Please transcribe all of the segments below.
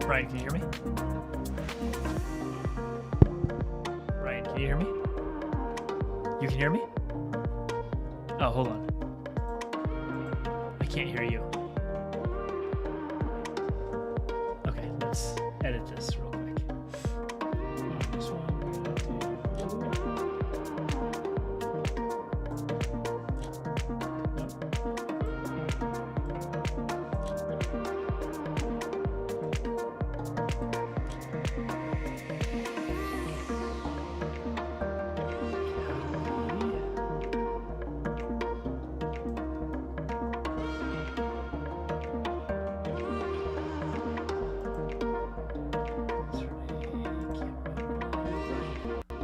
Ryan, can you hear me? Ryan, can you hear me? You can hear me? Oh, hold on. I can't hear you. Okay, let's edit this real quick. This one.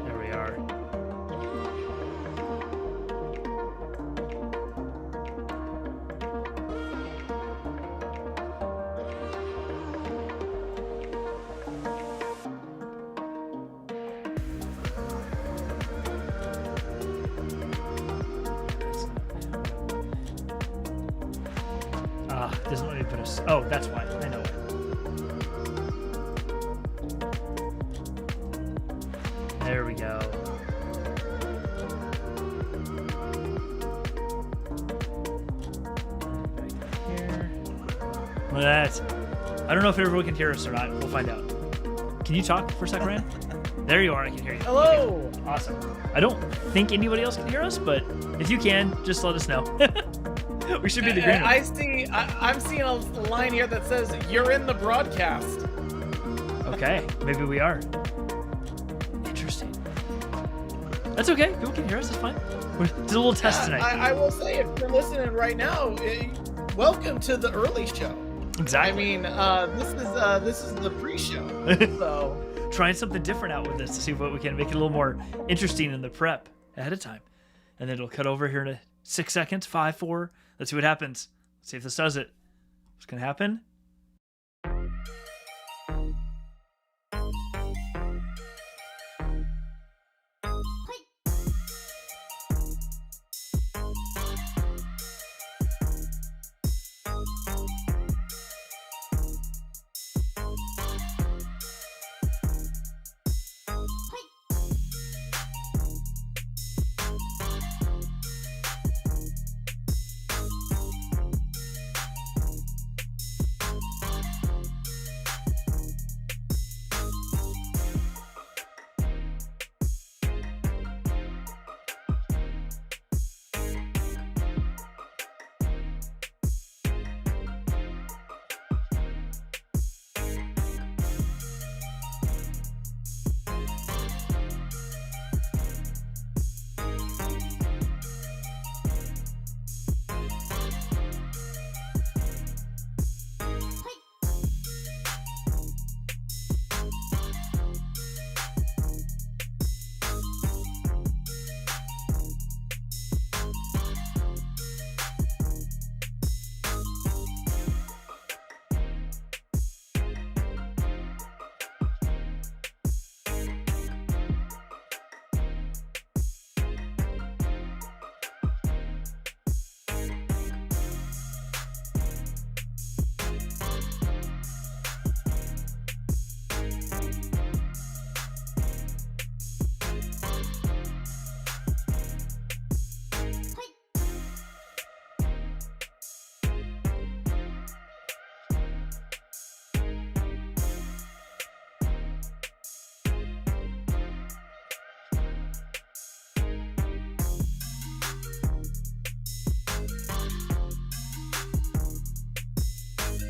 There we are. Doesn't let me put us. Oh, that's why. I know it. There we go. Back here. Well, that's. I don't know if everyone can hear us or not. We'll find out. Can you talk for a second, Ryan? There you are. I can hear you. Hello. Okay. Awesome. I don't think anybody else can hear us, but if you can, just let us know. We should be the green room. I'm seeing a line here that says you're in the broadcast. Okay, maybe we are. Interesting. That's okay. People can hear us. It's fine. It's a little test tonight. I will say, if you're listening right now, welcome to the early show. Exactly. I mean, this is the pre-show. So trying something different out with this to see what we can make it a little more interesting in the prep ahead of time, and then it'll cut over here in 6 seconds. 5, 4. Let's see what happens. Let's see if this does it. What's gonna happen?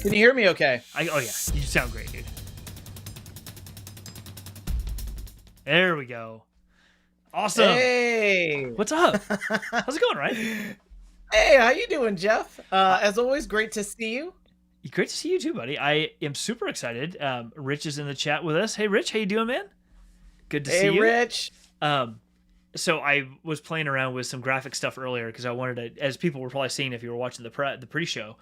can you hear me okay? Oh yeah, you sound great, dude. There we go. Awesome. Hey. What's up? How's it going, Ryan? Hey, how you doing, Jeff? As always, great to see you. Great to see you too, buddy. I am super excited. Rich is in the chat with us. Hey, Rich, how you doing, man? Good to see you. Hey, Rich. So I was playing around with some graphic stuff earlier because I wanted to, as people were probably seeing if you were watching the pre-show,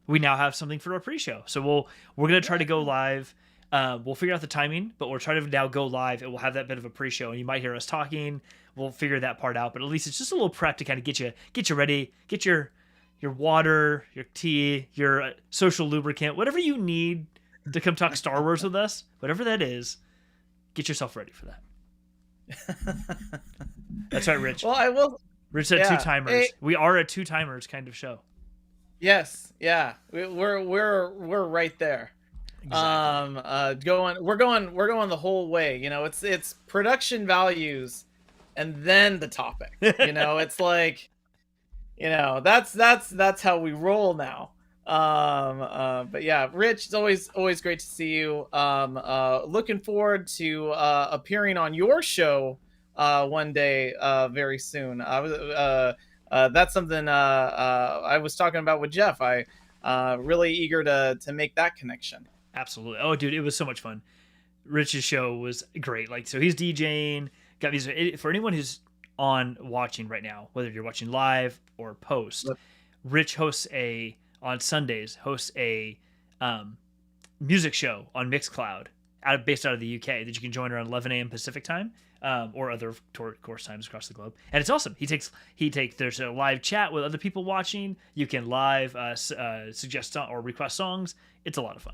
we now have something for our pre-show. So we're gonna try to go live. We'll figure out the timing, but we'll try to now go live, and we'll have that bit of a pre-show. And you might hear us talking. We'll figure that part out, but at least it's just a little prep to kind of get you ready, get your water, your tea, your social lubricant, whatever you need to come talk Star Wars with us, whatever that is, get yourself ready for that. That's right, Rich. Well, I will. Rich said 2 timers. Hey, we are a 2 timers kind of show. Yes, yeah, we're right there. Exactly. We're going the whole way. You know, it's production values, and then the topic. You know, it's like, you know, that's how we roll now. But yeah, Rich, it's always great to see you. Looking forward to appearing on your show one day very soon. That's something I was talking about with Jeff. I really eager to make that connection. Absolutely. Oh, dude, it was so much fun. Rich's show was great. Like, so he's DJing. Got these for anyone who's watching right now, whether you're watching live or post. Yep. Rich hosts on Sundays a music show on Mixcloud based out of the UK that you can join around 11 a.m. Pacific time. Or other course times across the globe, and it's awesome. There's a live chat with other people watching. You can live suggest or request songs. It's a lot of fun.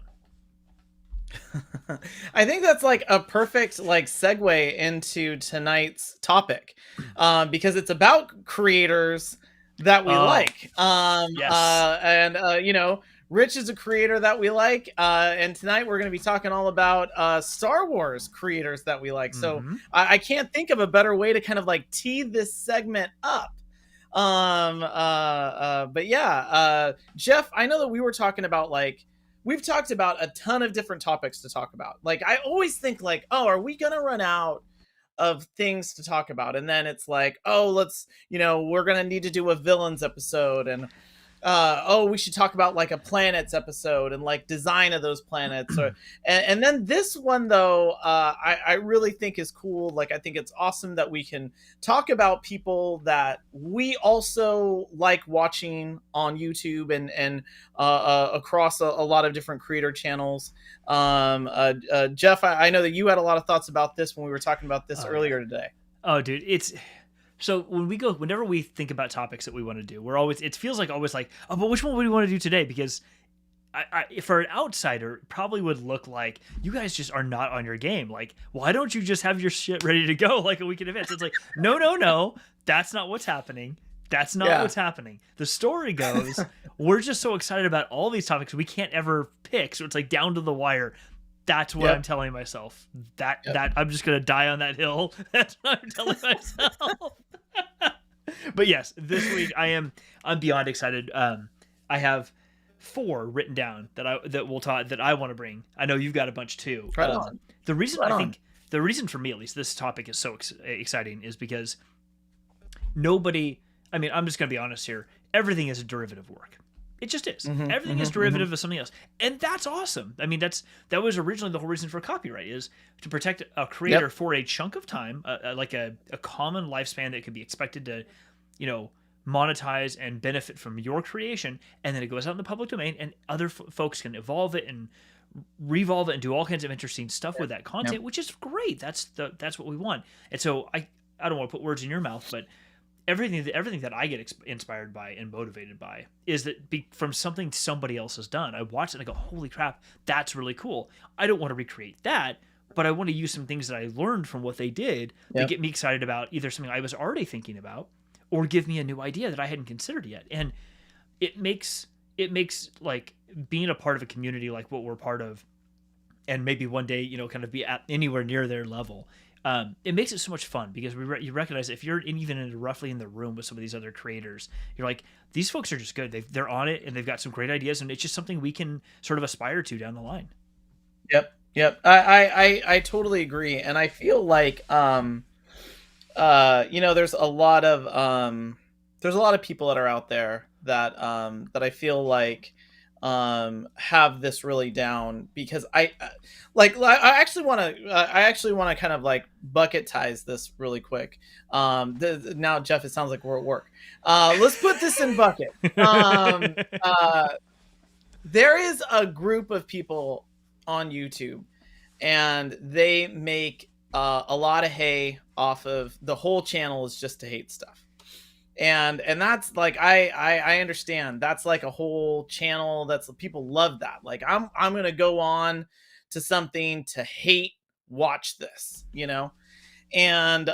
I think that's like a perfect like segue into tonight's topic, because it's about creators that we like. Yes. You know, Rich is a creator that we like, and tonight we're going to be talking all about Star Wars creators that we like. So I can't think of a better way to kind of like tee this segment up. But yeah, Jeff, I know that we were talking about like, we've talked about a ton of different topics to talk about. Like, I always think like, oh, are we going to run out of things to talk about? And then it's like, oh, we're going to need to do a villains episode, and we should talk about like a planets episode and like design of those planets. And then this one though, I really think is cool. Like, I think it's awesome that we can talk about people that we also like watching on YouTube and across a lot of different creator channels. Jeff, I know that you had a lot of thoughts about this when we were talking about this earlier today. Oh, dude, so whenever we think about topics that we want to do, it feels like always like, oh, but which one would we want to do today? Because for an outsider, it probably would look like you guys just are not on your game. Like, why don't you just have your shit ready to go like a week in advance? It's like, no, that's not what's happening. That's not what's happening. The story goes, we're just so excited about all these topics we can't ever pick. So it's like down to the wire. That's what I'm telling myself. That I'm just gonna die on that hill. That's what I'm telling myself. But yes, this week I'm beyond excited. I have 4 written down that I want to bring. I know you've got a bunch too. Right on. The reason for me at least this topic is so exciting is because I'm just gonna be honest here. Everything is a derivative work. It just is. Everything is derivative of something else. And that's awesome. I mean, that was originally the whole reason for copyright, is to protect a creator for a chunk of time, like a common lifespan that could be expected to, monetize and benefit from your creation. And then it goes out in the public domain and other folks can evolve it and revolve it and do all kinds of interesting stuff with that content, which is great. That's what we want. And so I don't want to put words in your mouth, but everything that I get inspired by and motivated by is that from something somebody else has done. I watch it and I go, holy crap, that's really cool. I don't want to recreate that, but I want to use some things that I learned from what they did that get me excited about either something I was already thinking about or give me a new idea that I hadn't considered yet. And it makes like being a part of a community like what we're part of, and maybe one day, kind of be at anywhere near their level. It makes it so much fun because you recognize if you're even roughly in the room with some of these other creators, you're like, these folks are just good. They're on it and they've got some great ideas, and it's just something we can sort of aspire to down the line. Yep. I totally agree, and I feel like there's a lot of people that are out there that I feel like have this really down, because I actually want to kind of like bucketize this really quick. Now, Jeff, it sounds like we're at work. Let's put this in bucket. There is a group of people on YouTube, and they make a lot of hay off of the whole channel is just to hate stuff. And that's like, I understand that's like a whole channel, that's people love that. Like I'm gonna go on to something to hate watch this, you know. And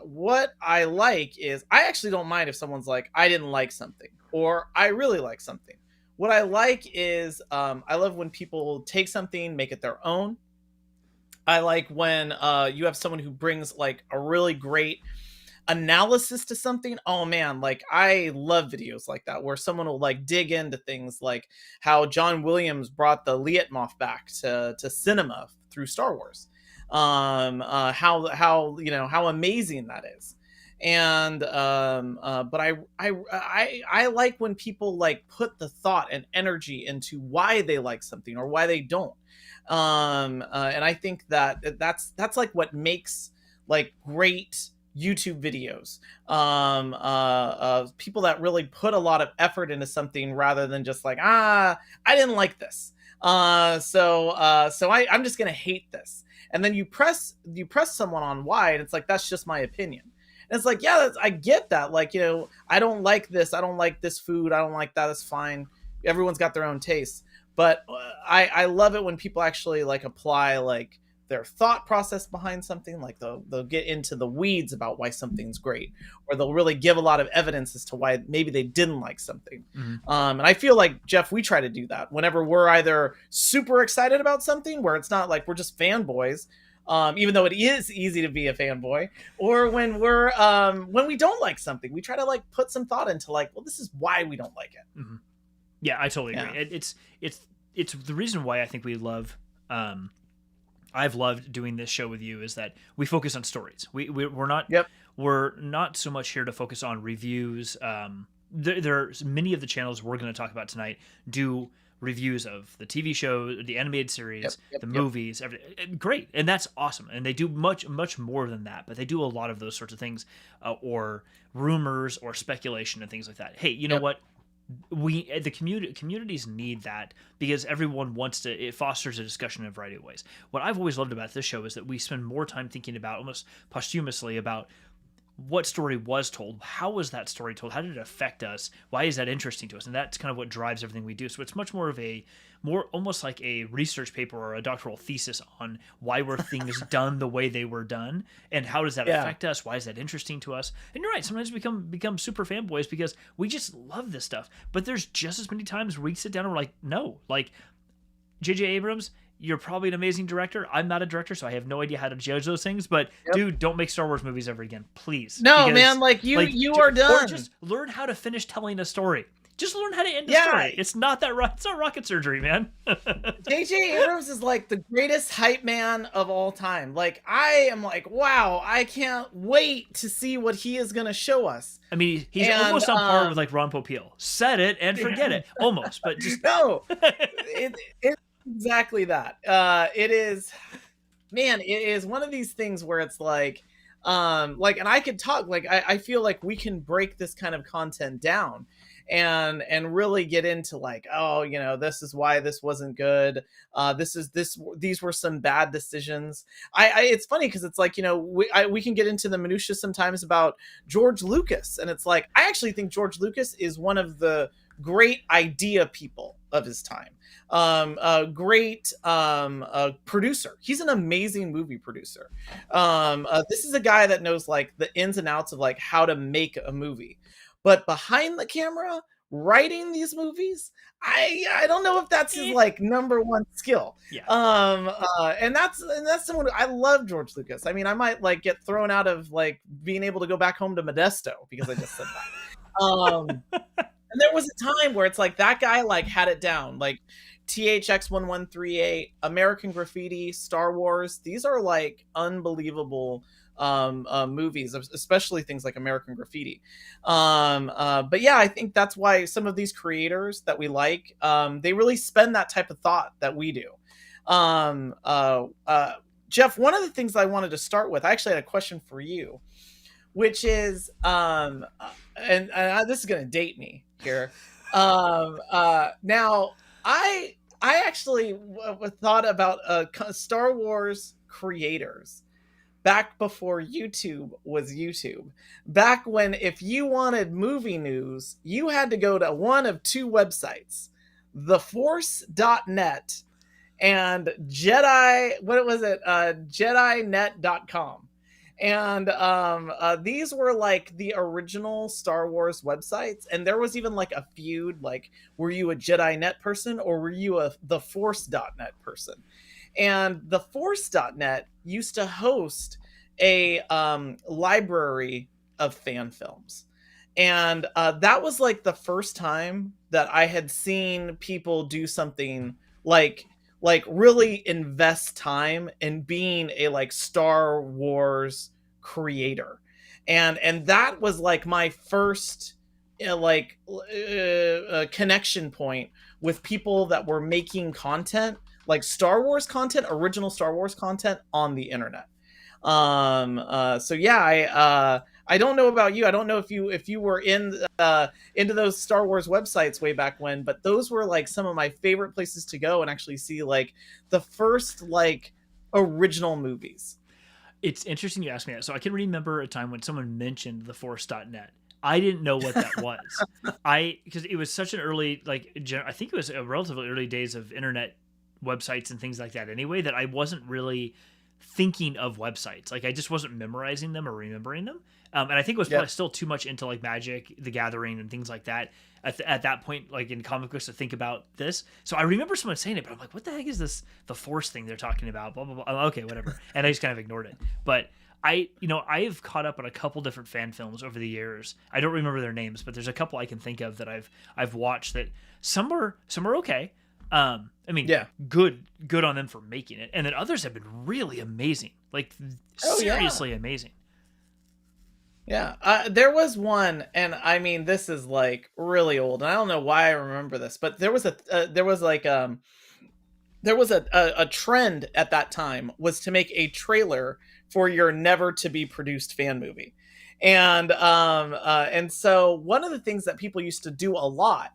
what I like is, I actually don't mind if someone's like, I didn't like something or I really like something. What I like is, I love when people take something, make it their own. I like when you have someone who brings like a really great analysis to something. Oh man, like I love videos like that where someone will like dig into things, like how John Williams brought the Lietmoff back to cinema through Star Wars. How you know how amazing that is. And but I like when people like put the thought and energy into why they like something or why they don't. And I think that that's like what makes like great YouTube videos. People that really put a lot of effort into something rather than just like, I didn't like this. I'm just gonna hate this. And then you press someone on why, and it's like, that's just my opinion. And it's like, yeah, I get that. Like, you know, I don't like this. I don't like this food. I don't like that. That's fine. Everyone's got their own tastes. But I love it when people actually like apply like their thought process behind something. Like they'll get into the weeds about why something's great, or they'll really give a lot of evidence as to why maybe they didn't like something. And I feel like, Jeff, we try to do that whenever we're either super excited about something, where it's not like we're just fanboys, even though it is easy to be a fanboy, or when when we don't like something, we try to like put some thought into like, well, this is why we don't like it. Yeah, I totally agree. It's the reason why I think we love. I've loved doing this show with you is that we focus on stories. We're not we're not so much here to focus on reviews. There's many of the channels we're going to talk about tonight do reviews of the TV show, the animated series, the movies, everything. Great, and that's awesome. And they do much more than that, but they do a lot of those sorts of things, or rumors or speculation and things like that. Hey, you know what? The communities need that, because everyone wants to. It fosters a discussion in a variety of ways. What I've always loved about this show is that we spend more time thinking about, almost posthumously, about what story was told, how was that story told, how did it affect us, why is that interesting to us, and that's kind of what drives everything we do. So it's much more of almost like a research paper or a doctoral thesis on why were things done the way they were done, and how does that affect us, why is that interesting to us. And you're right, sometimes we become super fanboys because we just love this stuff, but there's just as many times where we sit down and we're like, no, like J.J. Abrams, you're probably an amazing director. I'm not a director, so I have no idea how to judge those things. But dude, don't make Star Wars movies ever again, please. No, because, man, like you are done. Or just learn how to finish telling a story. Just learn how to end a story. It's not it's not rocket surgery, man. J.J. Abrams is like the greatest hype man of all time. Like, I am like, wow, I can't wait to see what he is going to show us. I mean, he's almost on par with like Ron Popeil. Set it and forget it, almost. But just no, it's exactly that. It is, man. It is one of these things where it's like, and I could talk. Like, I feel like we can break this kind of content down and really get into like, oh, you know, this is why this wasn't good. These were some bad decisions. It's funny because it's like, you know, we can get into the minutia sometimes about George Lucas, and it's like, I actually think George Lucas is one of the great idea people of his time. A great producer. He's an amazing movie producer. This is a guy that knows like the ins and outs of like how to make a movie. But behind the camera, writing these movies, I don't know if that's his like number one skill. And that's someone I love, George Lucas. I mean, I might like get thrown out of like being able to go back home to Modesto because I just said that. And there was a time where it's like that guy like had it down. Like THX 1138, American Graffiti, Star Wars. These are like unbelievable movies, especially things like American Graffiti. But yeah, I think that's why some of these creators that we like, they really spend that type of thought that we do. Jeff, one of the things I wanted to start with, I actually had a question for you, which is, and this is going to date me here. Now, I actually thought about Star Wars creators back before YouTube was YouTube. Back when if you wanted movie news, you had to go to one of two websites, theforce.net and jedinet.com. And these were like the original Star Wars websites, and there was even like a feud, like, were you a Jedi Net person or were you a the Force.net person? And the Force.net used to host a library of fan films. And that was like the first time that I had seen people do something like really invest time in being a like Star Wars creator. And that was like my first connection point with people that were making content, like Star Wars content, original Star Wars content on the internet. So yeah, I don't know about you. I don't know if you were into those Star Wars websites way back when, but those were like some of my favorite places to go and actually see like the first like original movies. It's interesting you asked me that. So I can remember a time when someone mentioned the Force.net. I didn't know what that was. Because it was such an early, like, I think it was a relatively early days of internet websites and things like that anyway, that I wasn't really thinking of websites. Like, I just wasn't memorizing them or remembering them. And I think it was probably still too much into like Magic, the Gathering, and things like that at that point, like in comic books, to think about this. So I remember someone saying it, but I'm like, what the heck is this? The Force thing they're talking about? Blah blah blah. Oh, okay, whatever. And I just kind of ignored it. But I've caught up on a couple different fan films over the years. I don't remember their names, but there's a couple I can think of that I've watched that some are okay. I mean, good on them for making it, and then others have been really amazing, like seriously amazing. Yeah, there was one, and I mean, this is like really old, and I don't know why I remember this, but there was a trend at that time was to make a trailer for your never to be produced fan movie, and so one of the things that people used to do a lot.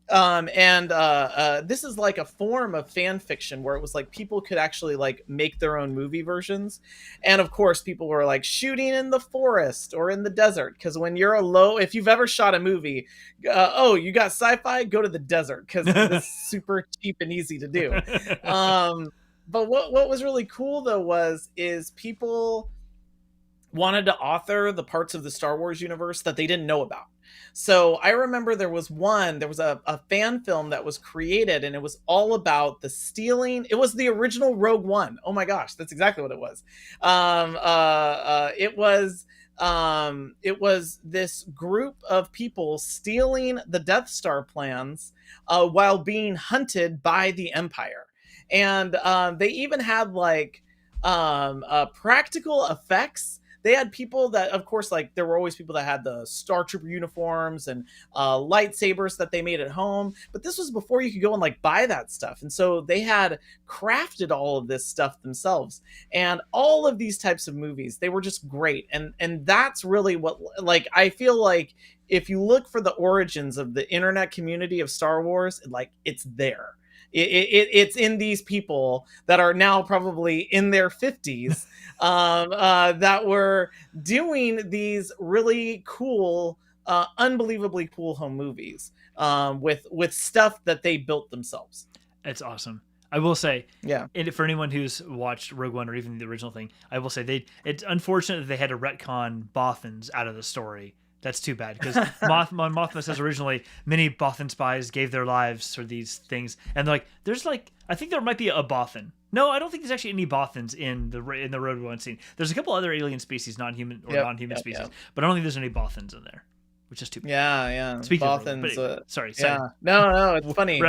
This is like a form of fan fiction where it was like people could actually like make their own movie versions. And of course, people were like shooting in the forest or in the desert. Because when you're if you've ever shot a movie, you got sci-fi, go to the desert because it's super cheap and easy to do. But what was really cool though is people wanted to author the parts of the Star Wars universe that they didn't know about. So I remember there was a fan film that was created, and it was all about the stealing. It was the original Rogue One. Oh my gosh, that's exactly what it was. It was this group of people stealing the Death Star plans while being hunted by the Empire. And they even had like practical effects. They had people that, of course, like there were always people that had the Star Trooper uniforms and lightsabers that they made at home. But this was before you could go and like buy that stuff. And so they had crafted all of this stuff themselves. And all of these types of movies, they were just great. And that's really what, like, I feel like if you look for the origins of the internet community of Star Wars, like it's there. It's in these people that are now probably in their 50s that were doing these really cool, unbelievably cool home movies with stuff that they built themselves. It's awesome. I will say, yeah. And for anyone who's watched Rogue One or even the original thing, I will say it's unfortunate that they had to retcon Bothans out of the story. That's too bad, because Mothma says originally many Bothan spies gave their lives for these things, and like there's like I think there might be a Bothan. No, I don't think there's actually any Bothans in the Rogue One scene. There's a couple other alien species, non-human species, but I don't think there's any Bothans in there, which is too bad. Yeah. Speaking Bothans, of sorry. Yeah. No, it's funny.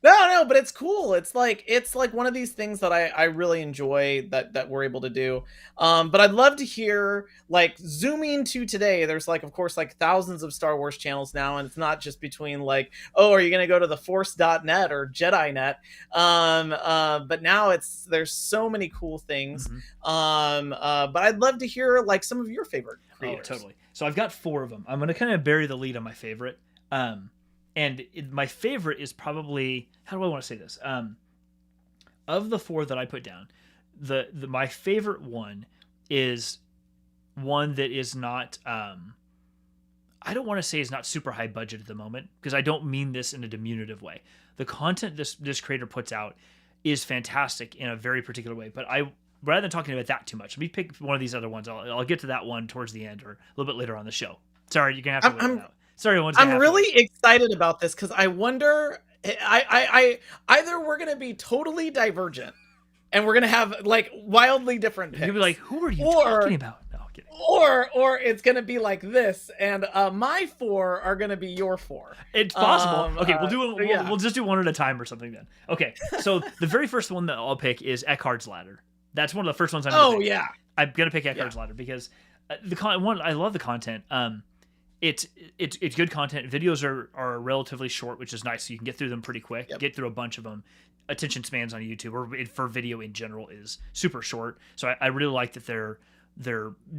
No, but it's cool. It's like one of these things that I really enjoy that we're able to do. But I'd love to hear, like, zooming to today, there's like, of course, like thousands of Star Wars channels now, and it's not just between like, oh, are you going to go to the Force.net or JediNet? But now there's so many cool things. Mm-hmm. But I'd love to hear like some of your favorite creators. Oh, totally. So I've got 4 of them. I'm going to kind of bury the lead on my favorite. And my favorite is probably, how do I want to say this? Of the 4 that I put down, my favorite one is one that is not I don't want to say is not super high budget at the moment, because I don't mean this in a diminutive way. The content this creator puts out is fantastic in a very particular way, but rather than talking about that too much, let me pick one of these other ones. I'll get to that one towards the end or a little bit later on the show. Sorry, you're gonna have to wait it out. Sorry, I'm really excited about this because I wonder. I either we're gonna be totally divergent, and we're gonna have like wildly different picks. You'll be like, "Who are you talking about?" No, I'm kidding. Or it's gonna be like this, and my 4 are gonna be your 4. It's possible. Okay, we'll just do one at a time or something then. Okay, so the very first one that I'll pick is Eckhart's Ladder. That's one of the first ones I'm gonna pick. I'm gonna pick Eckhart's Ladder because I love the content. It's good content. Videos are relatively short, which is nice, so you can get through them pretty quick. Get through a bunch of them. Attention spans on YouTube or for video in general is super short. So I really like that they're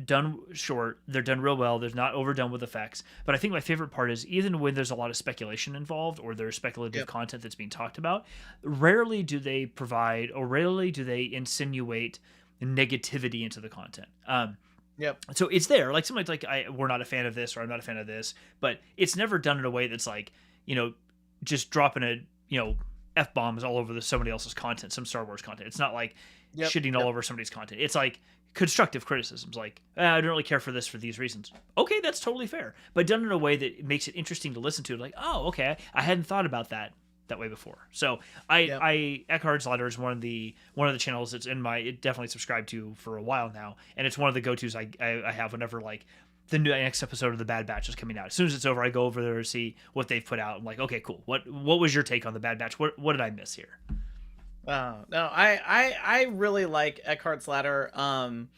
done short. They're done real well. They're not overdone with effects. But I think my favorite part is even when there's a lot of speculation involved or there's speculative content that's being talked about, rarely do they provide or rarely do they insinuate negativity into the content. So it's there. Like somebody's like, we're not a fan of this or I'm not a fan of this, but it's never done in a way that's like, just dropping F-bombs all over somebody else's content, some Star Wars content. It's not like shitting all over somebody's content. It's like constructive criticisms, like, I don't really care for this for these reasons. Okay, that's totally fair. But done in a way that makes it interesting to listen to. Like, oh, okay, I hadn't thought about that way before. So Eckhart's Ladder is one of the channels that's definitely subscribed to for a while now, and it's one of the go-tos I have whenever like the next episode of the Bad Batch is coming out. As soon as it's over, I go over there to see what they've put out. I'm like, okay, cool. What was your take on the Bad Batch? What did I miss here? No, I really like Eckhart's Ladder. On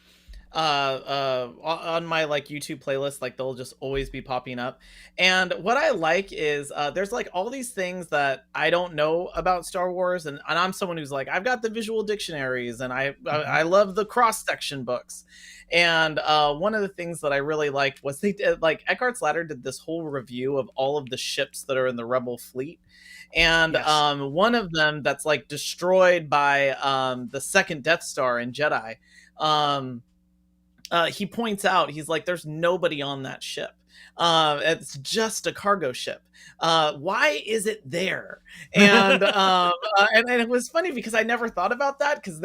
my like YouTube playlist, like they'll just always be popping up. And what I like is there's like all these things that I don't know about Star Wars, and I'm someone who's like, I've got the visual dictionaries and I love the cross section books. And one of the things that I really liked was they did, like, Eckhart's Ladder did this whole review of all of the ships that are in the Rebel fleet. And one of them that's like destroyed by the second Death Star in Jedi, he points out, he's like, there's nobody on that ship. It's just a cargo ship. Why is it there? And and it was funny because I never thought about that, because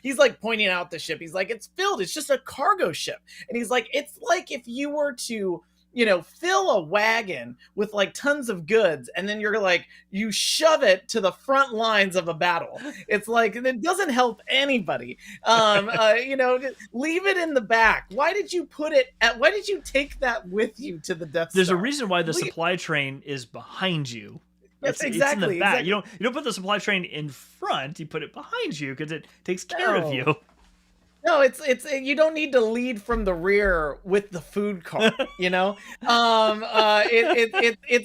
he's like pointing out the ship. He's like, it's filled. It's just a cargo ship. And he's like, it's like if you were to fill a wagon with like tons of goods, and then you're like, you shove it to the front lines of a battle. It's like, it doesn't help anybody. Leave it in the back. Why did you take that with you to the Death Star? There's a reason why the supply train is behind you. It's in the back. Exactly. You don't put the supply train in front. You put it behind you because it takes care of you. No, it's you don't need to lead from the rear with the food cart, it's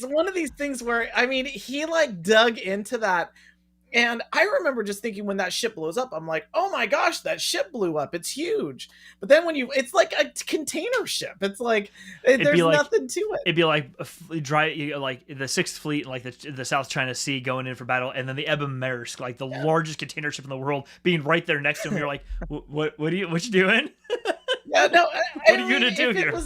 one of these things where, I mean, he like dug into that. And I remember just thinking, when that ship blows up, I'm like, oh my gosh, that ship blew up. It's huge. But then it's like a container ship. It's like, there's nothing to it. It'd be like like the Sixth Fleet, like the South China Sea going in for battle. And then the Ebba Maersk, like the largest container ship in the world, being right there next to him. You're like, what you doing? Yeah, no. What are you going to do here?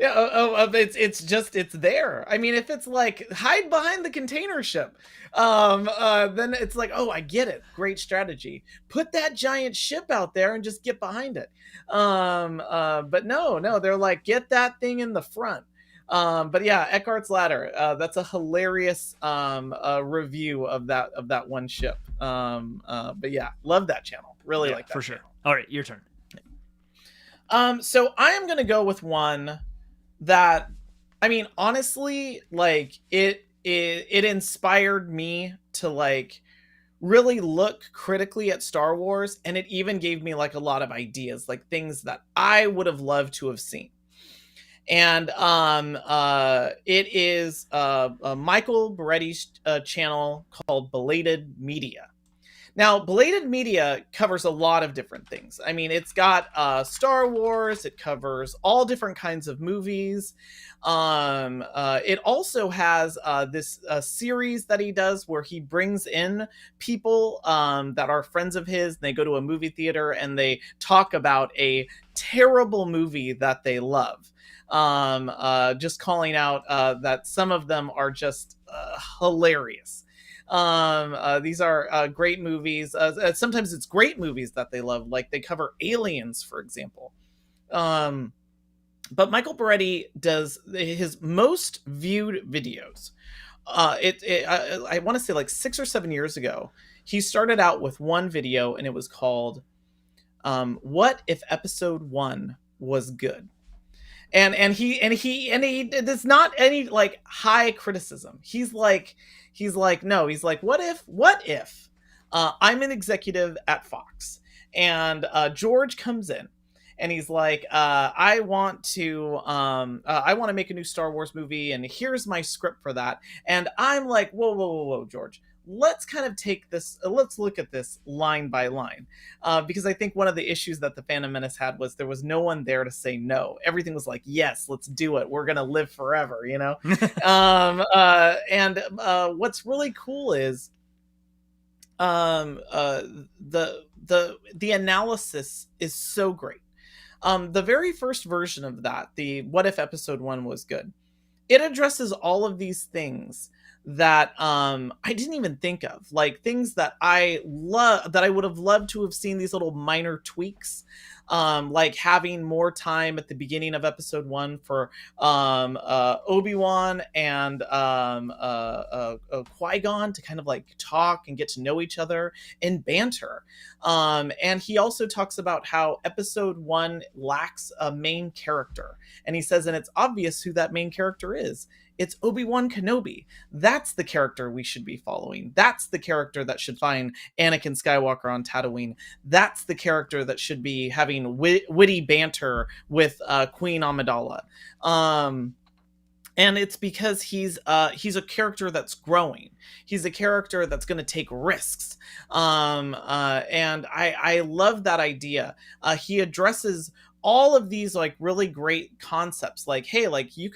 It's there. I mean, if it's like, hide behind the container ship, then it's like, oh, I get it. Great strategy. Put that giant ship out there and just get behind it. But no, they're like, get that thing in the front. But yeah, Eckhart's Ladder. That's a hilarious review of that one ship. But yeah, love that channel. Really like that for sure. All right, your turn. So I am gonna go with one that, I mean, honestly, like it inspired me to like really look critically at Star Wars, and it even gave me like a lot of ideas, like things that I would have loved to have seen. And it is Michael Beretti's channel called Belated Media. Now, Belated Media covers a lot of different things. I mean, it's got Star Wars. It covers all different kinds of movies. It also has this series that he does where he brings in people that are friends of his. And they go to a movie theater and they talk about a terrible movie that they love. Just calling out that some of them are just hilarious. These are great movies. Sometimes it's great movies that they love, like they cover Aliens, for example. But Michael Beretti does his most viewed videos. I want to say like 6 or 7 years ago, he started out with one video and it was called "What If Episode 1 Was Good." And he there's not any like high criticism. He's like no, he's like, what if I'm an executive at Fox and George comes in and he's like, I want to make a new Star Wars movie and here's my script for that. And I'm like, whoa, George, let's kind of take this, let's look at this line by line. Because I think one of the issues that the Phantom Menace had was there was no one there to say no. Everything was like, yes, let's do it. We're going to live forever, you know? What's really cool is the analysis is so great. The very first version of that, the What If Episode 1 Was Good, it addresses all of these things that I didn't even think of, like things that I love, that I would have loved to have seen, these little minor tweaks, like having more time at the beginning of episode 1 for Obi-Wan and Qui-Gon to kind of like talk and get to know each other and banter. And he also talks about how episode 1 lacks a main character, and he says, and it's obvious who that main character is. It's Obi-Wan Kenobi. That's the character we should be following. That's the character that should find Anakin Skywalker on Tatooine. That's the character that should be having witty banter with Queen Amidala. And it's because he's a character that's growing. He's a character that's going to take risks. And I love that idea. He addresses all of these like really great concepts, like, hey, like you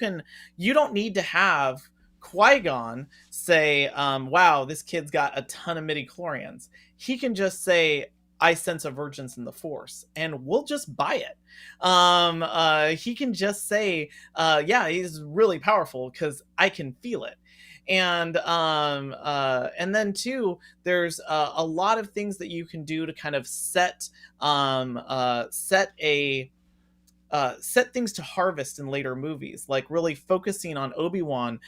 don't need to have Qui-Gon say, wow, this kid's got a ton of midi-chlorians. He can just say, I sense a virgins in the Force, and we'll just buy it. He can just say, yeah, he's really powerful because I can feel it. And then too, there's a lot of things that you can do to kind of set things to harvest in later movies, like really focusing on Obi-Wan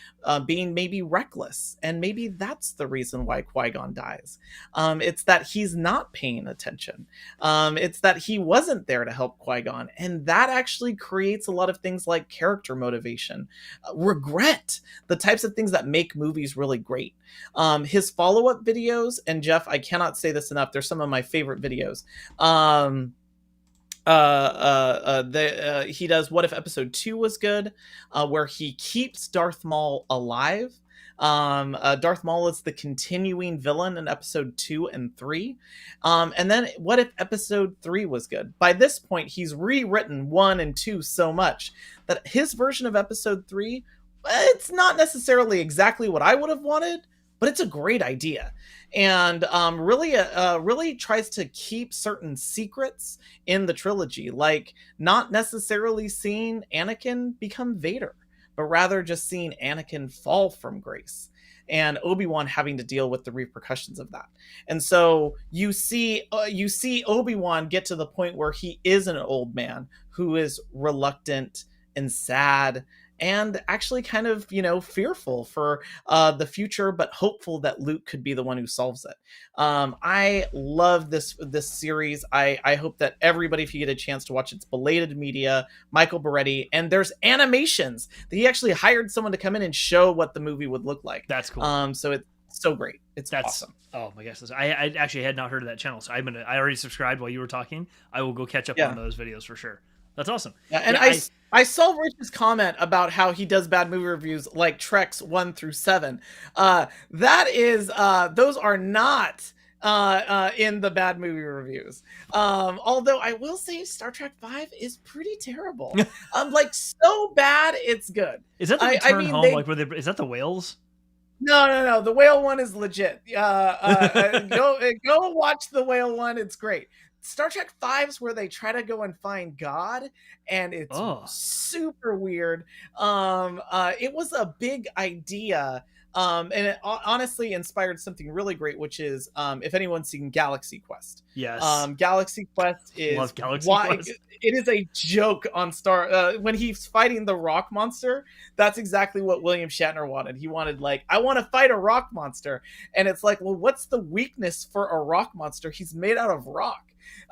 being maybe reckless, and maybe that's the reason why Qui-Gon dies. It's that he's not paying attention. It's that he wasn't there to help Qui-Gon, and that actually creates a lot of things like character motivation, regret, the types of things that make movies really great. His follow-up videos, and Jeff, I cannot say this enough, they're some of my favorite videos. He does What If Episode 2 Was Good, where he keeps Darth Maul alive. Darth Maul is the continuing villain in episode 2 and 3. And then What If Episode 3 Was Good? By this point, he's rewritten 1 and 2 so much that his version of episode 3, it's not necessarily exactly what I would have wanted, but it's a great idea. And really tries to keep certain secrets in the trilogy, like not necessarily seeing Anakin become Vader, but rather just seeing Anakin fall from grace, and Obi-Wan having to deal with the repercussions of that. And so you see Obi-Wan get to the point where he is an old man who is reluctant and sad, and actually kind of, fearful for the future, but hopeful that Luke could be the one who solves it. I love this series. I hope that everybody, if you get a chance to watch it, it's Belated Media, Michael Beretti, and there's animations that he actually hired someone to come in and show what the movie would look like. That's cool. So it's so great. That's awesome. Oh my gosh. I actually had not heard of that channel, so I already subscribed while you were talking. I will go catch up on those videos for sure. That's awesome. Yeah, and I saw Rich's comment about how he does bad movie reviews like Treks 1 through 7. That is, those are not in the bad movie reviews. Although I will say Star Trek 5 is pretty terrible. Like so bad it's good. Is that the return home? Like where is that the whales? No. The whale one is legit. Go watch the whale one. It's great. Star Trek 5's where they try to go and find God, and it's super weird. It was a big idea. And it honestly inspired something really great, which is if anyone's seen Galaxy Quest. Yes. Galaxy Quest is Love Galaxy Quest. It is a joke on when he's fighting the rock monster. That's exactly what William Shatner wanted. He wanted, like, I want to fight a rock monster, and it's like, well, what's the weakness for a rock monster? He's made out of rock.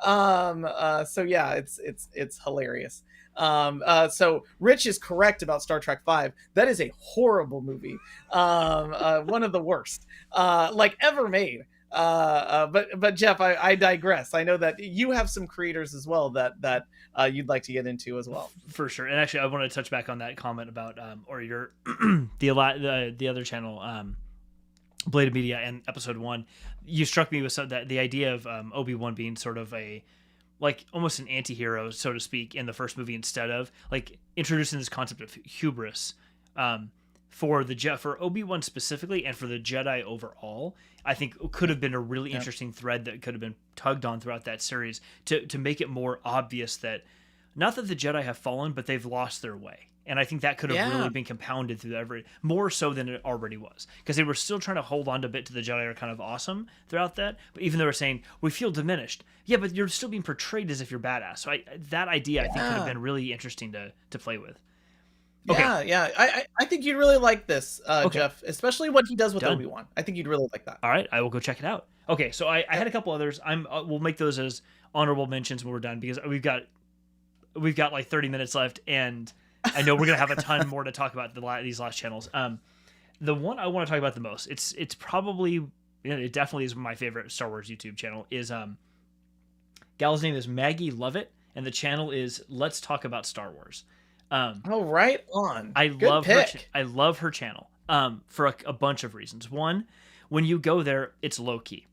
So yeah, it's hilarious. So Rich is correct about Star Trek 5. That is a horrible movie. One of the worst, like ever made. But Jeff, I digress. I know that you have some creators as well that you'd like to get into as well. For sure. And actually, I want to touch back on that comment about or your the other channel, Belated Media, and episode 1. You struck me with the idea of Obi-Wan being sort of like almost an anti-hero, so to speak, in the first movie, instead of like introducing this concept of hubris for Obi-Wan specifically, and for the Jedi overall. I think could have been a really interesting thread that could have been tugged on throughout that series to make it more obvious that not that the Jedi have fallen, but they've lost their way. And I think that could have really been compounded through more so than it already was, because they were still trying to hold on to a bit to the Jedi are kind of awesome throughout that. But even though they're saying we feel diminished, yeah, but you're still being portrayed as if you're badass. So that idea I think could have been really interesting to play with. Okay. Yeah. I think you'd really like this, Jeff, especially what he does with Obi-Wan. I think you'd really like that. All right, I will go check it out. Okay, so I had a couple others. We'll make those as honorable mentions when we're done, because we've got like 30 minutes left, and I know we're gonna have a ton more to talk about these last channels. The one I want to talk about the most, it's probably, it definitely is my favorite Star Wars YouTube channel, is gal's name is Maggie Lovett, and the channel is Let's Talk About Star Wars. Right on. I love her channel for a bunch of reasons. One, when you go there, it's low key.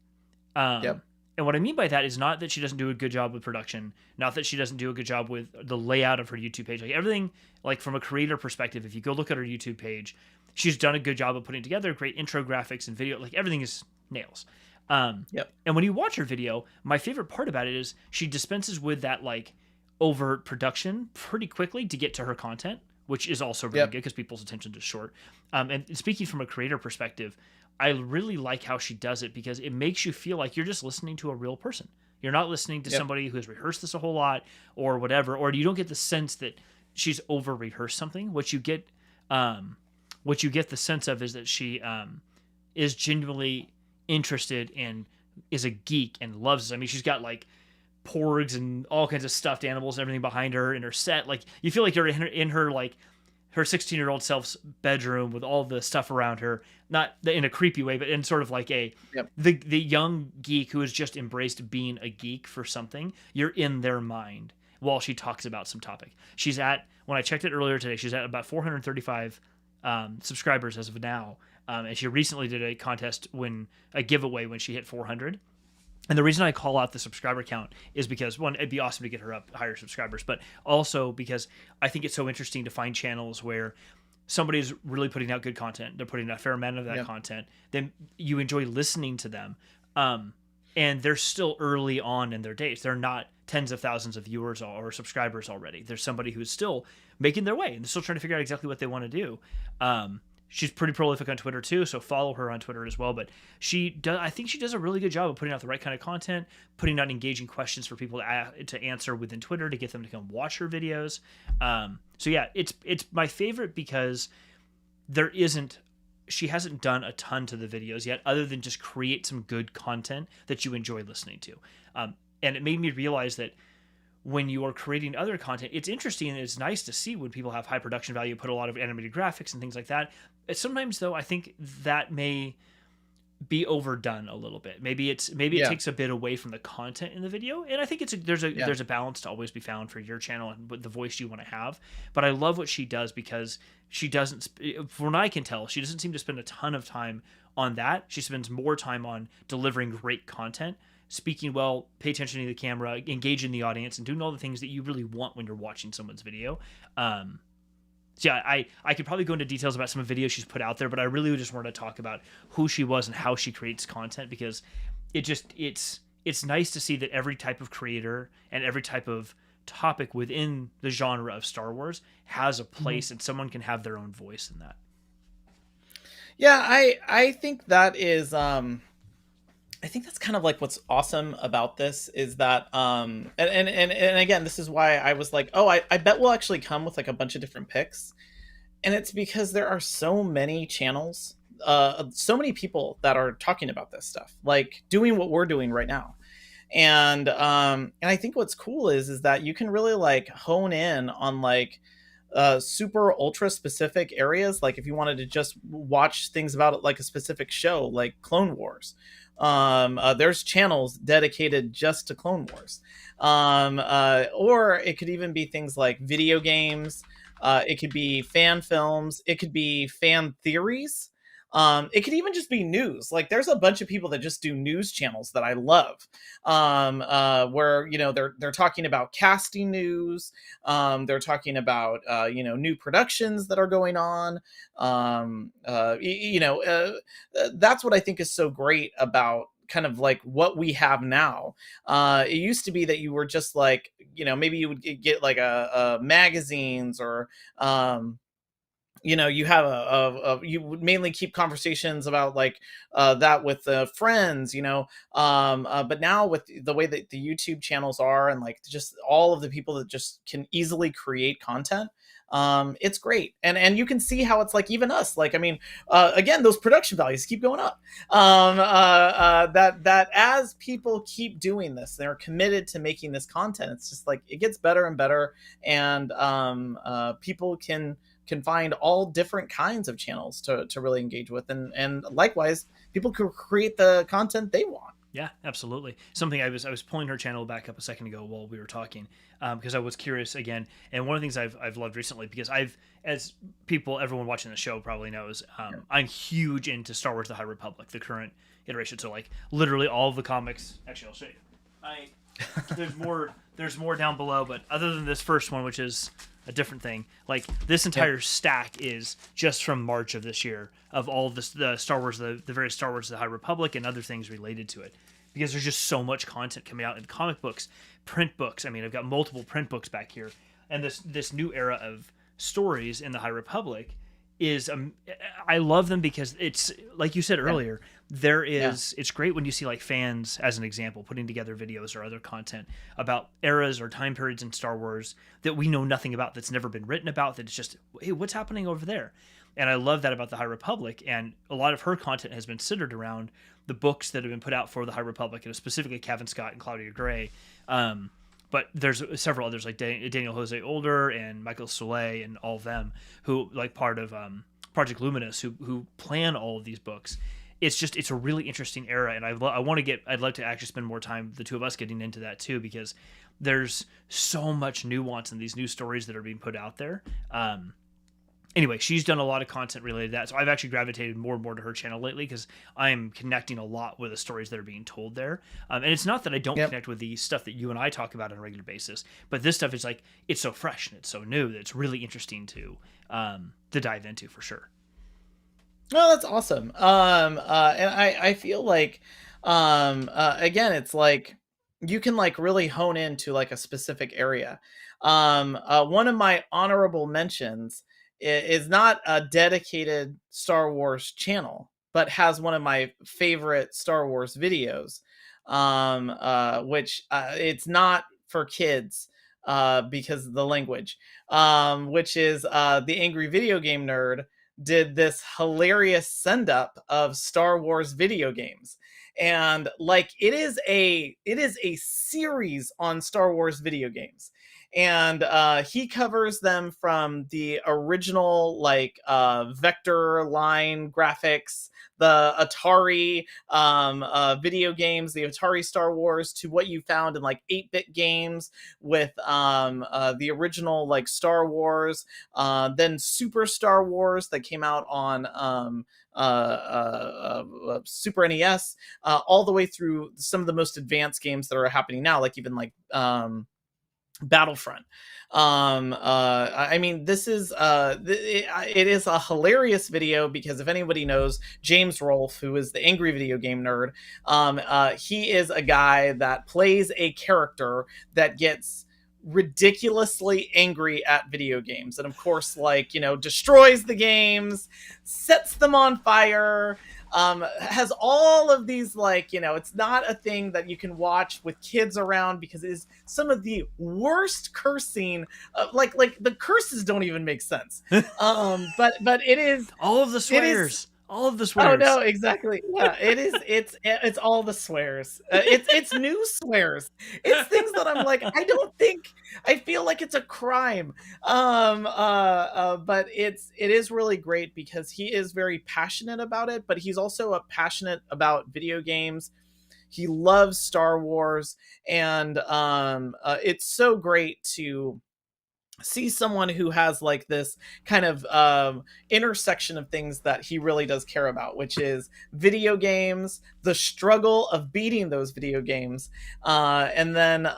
And what I mean by that is not that she doesn't do a good job with production, not that she doesn't do a good job with the layout of her YouTube page. Like everything, like from a creator perspective, if you go look at her YouTube page, she's done a good job of putting together great intro graphics and video. Like everything is nails. And when you watch her video, my favorite part about it is she dispenses with that like overt production pretty quickly to get to her content, which is also really good because people's attention is short. And speaking from a creator perspective, I really like how she does it, because it makes you feel like you're just listening to a real person. You're not listening to somebody who has rehearsed this a whole lot or whatever, or you don't get the sense that she's over rehearsed something. What you get the sense of is that she is genuinely interested and is a geek and loves it. I mean, she's got like porgs and all kinds of stuffed animals and everything behind her in her set. Like you feel like you're in her like her 16-year-old self's bedroom with all the stuff around her, not in a creepy way, but in sort of like the young geek who has just embraced being a geek for something. You're in their mind while she talks about some topic. She's at, when I checked it earlier today, she's at about 435 subscribers as of now. And she recently did a giveaway when she hit 400. And the reason I call out the subscriber count is because, one, it'd be awesome to get her up higher subscribers, but also because I think it's so interesting to find channels where somebody's really putting out good content. They're putting out a fair amount of that content. Then you enjoy listening to them. And they're still early on in their days. They're not tens of thousands of viewers or subscribers already. There's somebody who's still making their way and they're still trying to figure out exactly what they want to do. She's pretty prolific on Twitter too, so follow her on Twitter as well. But I think she does a really good job of putting out the right kind of content, putting out engaging questions for people to answer within Twitter to get them to come watch her videos. So yeah, it's my favorite because she hasn't done a ton to the videos yet, other than just create some good content that you enjoy listening to. And it made me realize that when you are creating other content, it's interesting and it's nice to see when people have high production value, put a lot of animated graphics and things like that. Sometimes though, I think that may be overdone a little bit. Maybe it takes a bit away from the content in the video. And I think there's a balance to always be found for your channel and the voice you want to have. But I love what she does because she doesn't, from what I can tell, she doesn't seem to spend a ton of time on that. She spends more time on delivering great content, speaking well, pay attention to the camera, engaging the audience, and doing all the things that you really want when you're watching someone's video. So yeah, I could probably go into details about some of the videos she's put out there, but I really just wanted to talk about who she was and how she creates content, because it's nice to see that every type of creator and every type of topic within the genre of Star Wars has a place, and someone can have their own voice in that. Yeah, I think that is I think that's kind of like what's awesome about this is that and again, this is why I was like, oh, I bet we'll actually come with like a bunch of different picks. And it's because there are so many channels, so many people that are talking about this stuff, like doing what we're doing right now. And I think what's cool is that you can really like hone in on like super ultra specific areas. Like if you wanted to just watch things about it, like a specific show, like Clone Wars, there's channels dedicated just to Clone Wars. Or it could even be things like video games. It could be fan films. It could be fan theories. It could even just be news. Like there's a bunch of people that just do news channels that I love, where they're talking about casting news. They're talking about new productions that are going on. That's what I think is so great about kind of like what we have now. It used to be that you were just like, maybe you would get like a magazines or you have you would mainly keep conversations about like that with friends, but now with the way that the YouTube channels are and like just all of the people that just can easily create content, it's great. And you can see how it's like even us, like, I mean, again, those production values keep going up, that as people keep doing this, they're committed to making this content. It's just like, it gets better and better. And people can find all different kinds of channels to really engage with. And likewise, people can create the content they want. Yeah, absolutely. Something I was pulling her channel back up a second ago while we were talking, because I was curious again. And one of the things I've loved recently, because as everyone watching the show probably knows, I'm huge into Star Wars: The High Republic, the current iteration. So like literally all of the comics. Actually, I'll show you. There's more down below, but other than this first one, which is a different thing, like this entire stack is just from March of this year of all this, the Star Wars, the various Star Wars: The High Republic and other things related to it, because there's just so much content coming out in comic books, print books. I mean, I've got multiple print books back here, and this new era of stories in the High Republic is I love them because it's like you said earlier, it's great when you see like fans, as an example, putting together videos or other content about eras or time periods in Star Wars that we know nothing about, that's never been written about, that it's just, hey, what's happening over there? And I love that about the High Republic, and a lot of her content has been centered around the books that have been put out for the High Republic, and specifically Kevin Scott and Claudia Gray. But there's several others like Daniel Jose Older and Michael Soule and all of them who like part of Project Luminous who plan all of these books. It's a really interesting era, and I'd like to actually spend more time, the two of us, getting into that too, because there's so much nuance in these new stories that are being put out there. Anyway, she's done a lot of content related to that, so I've actually gravitated more and more to her channel lately because I'm connecting a lot with the stories that are being told there. And it's not that I don't connect with the stuff that you and I talk about on a regular basis, but this stuff is like, it's so fresh and it's so new that it's really interesting to dive into for sure. Well, that's awesome. And I feel like, again, it's like you can like really hone into like a specific area. One of my honorable mentions is not a dedicated Star Wars channel, but has one of my favorite Star Wars videos, which it's not for kids because of the language, which is the Angry Video Game Nerd did this hilarious send-up of Star Wars video games. And like it is a series on Star Wars video games. and he covers them from the original like vector line graphics, the Atari video games, the Atari Star Wars, to what you found in like 8-bit games with the original like Star Wars, then Super Star Wars that came out on Super NES, all the way through some of the most advanced games that are happening now, like even like Battlefront. I mean, this is it is a hilarious video, because if anybody knows James Rolfe, who is the angry video game nerd, he is a guy that plays a character that gets ridiculously angry at video games, and of course, like, you know, destroys the games, sets them on fire, has all of these, like, you know, it's not a thing that you can watch with kids around, because it is some of the worst cursing, like the curses don't even make sense. But it is all of the swears. All of the Oh swears. no, exactly. Yeah, it is. It's all the swears. It's new swears. It's things that I'm like, I feel like it's a crime. But it is really great, because he is very passionate about it, but he's also passionate about video games. He loves Star Wars, and it's so great to see someone who has like this kind of intersection of things that he really does care about, which is video games, the struggle of beating those video games, and then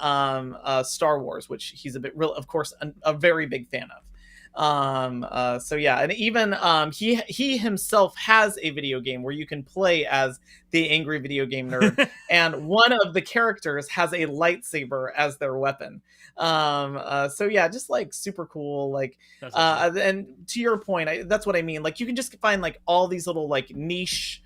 Star Wars, which he's of course, a very big fan of. So yeah, and even he himself has a video game where you can play as the angry video game nerd, and one of the characters has a lightsaber as their weapon. So yeah, just like super cool. Like Awesome. and to your point, that's what I mean. Like, you can just find like all these little like niche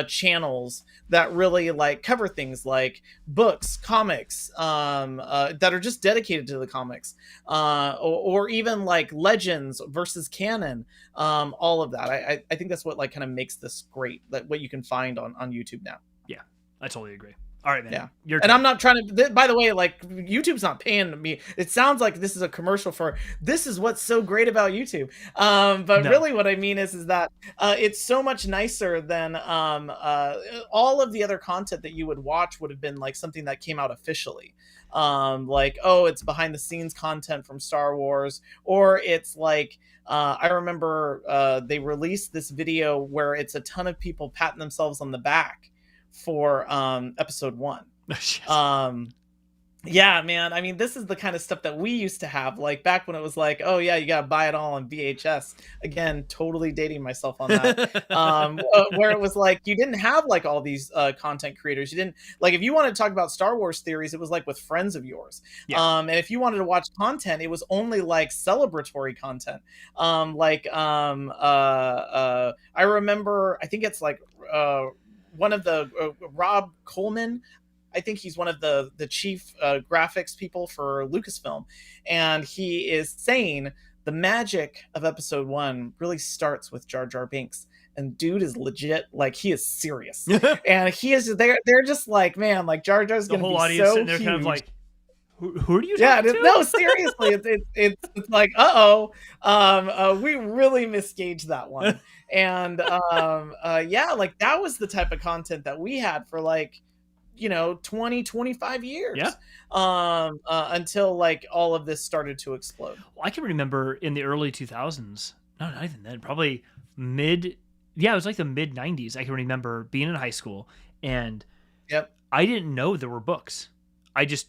channels that really like cover things like books, comics, that are just dedicated to the comics, or even like legends versus canon, all of that. I think that's what like kind of makes this great, that what you can find on YouTube now. Yeah, I totally agree. All right, man. Yeah. Your And turn. I'm not trying to, by the way, like, YouTube's not paying me. It sounds like this is a commercial for, this is what's so great about YouTube. But No. really what I mean is that it's so much nicer than all of the other content that you would watch would have been like something that came out officially. Like, oh, it's behind the scenes content from Star Wars, or it's like, I remember they released this video where it's a ton of people patting themselves on the back for episode 1. Yeah, man, I mean, this is the kind of stuff that we used to have, like back when it was like, oh yeah, you gotta buy it all on VHS. Again, totally dating myself on that. Where it was like, you didn't have like all these content creators. You didn't, like, if you wanted to talk about Star Wars theories, it was like with friends of yours. Yeah. And if you wanted to watch content, it was only like celebratory content. I remember, I think it's like one of the Rob Coleman, I think he's one of the chief graphics people for Lucasfilm, and he is saying the magic of episode 1 really starts with Jar Jar Binks. And dude is legit, like, he is serious. And he is, they're just like, man, like, Jar Jar's the gonna whole be audience so sitting there huge. kind of like, who are you Yeah, talking to? no, seriously, it's like, we really misgauged that one. And yeah, like, that was the type of content that we had for like, 20, 25 years. Yeah. Until like all of this started to explode. Well, I can remember in the early 2000s, no, not even then, probably it was like the mid 90s. I can remember being in high school, and Yep. I didn't know there were books. I just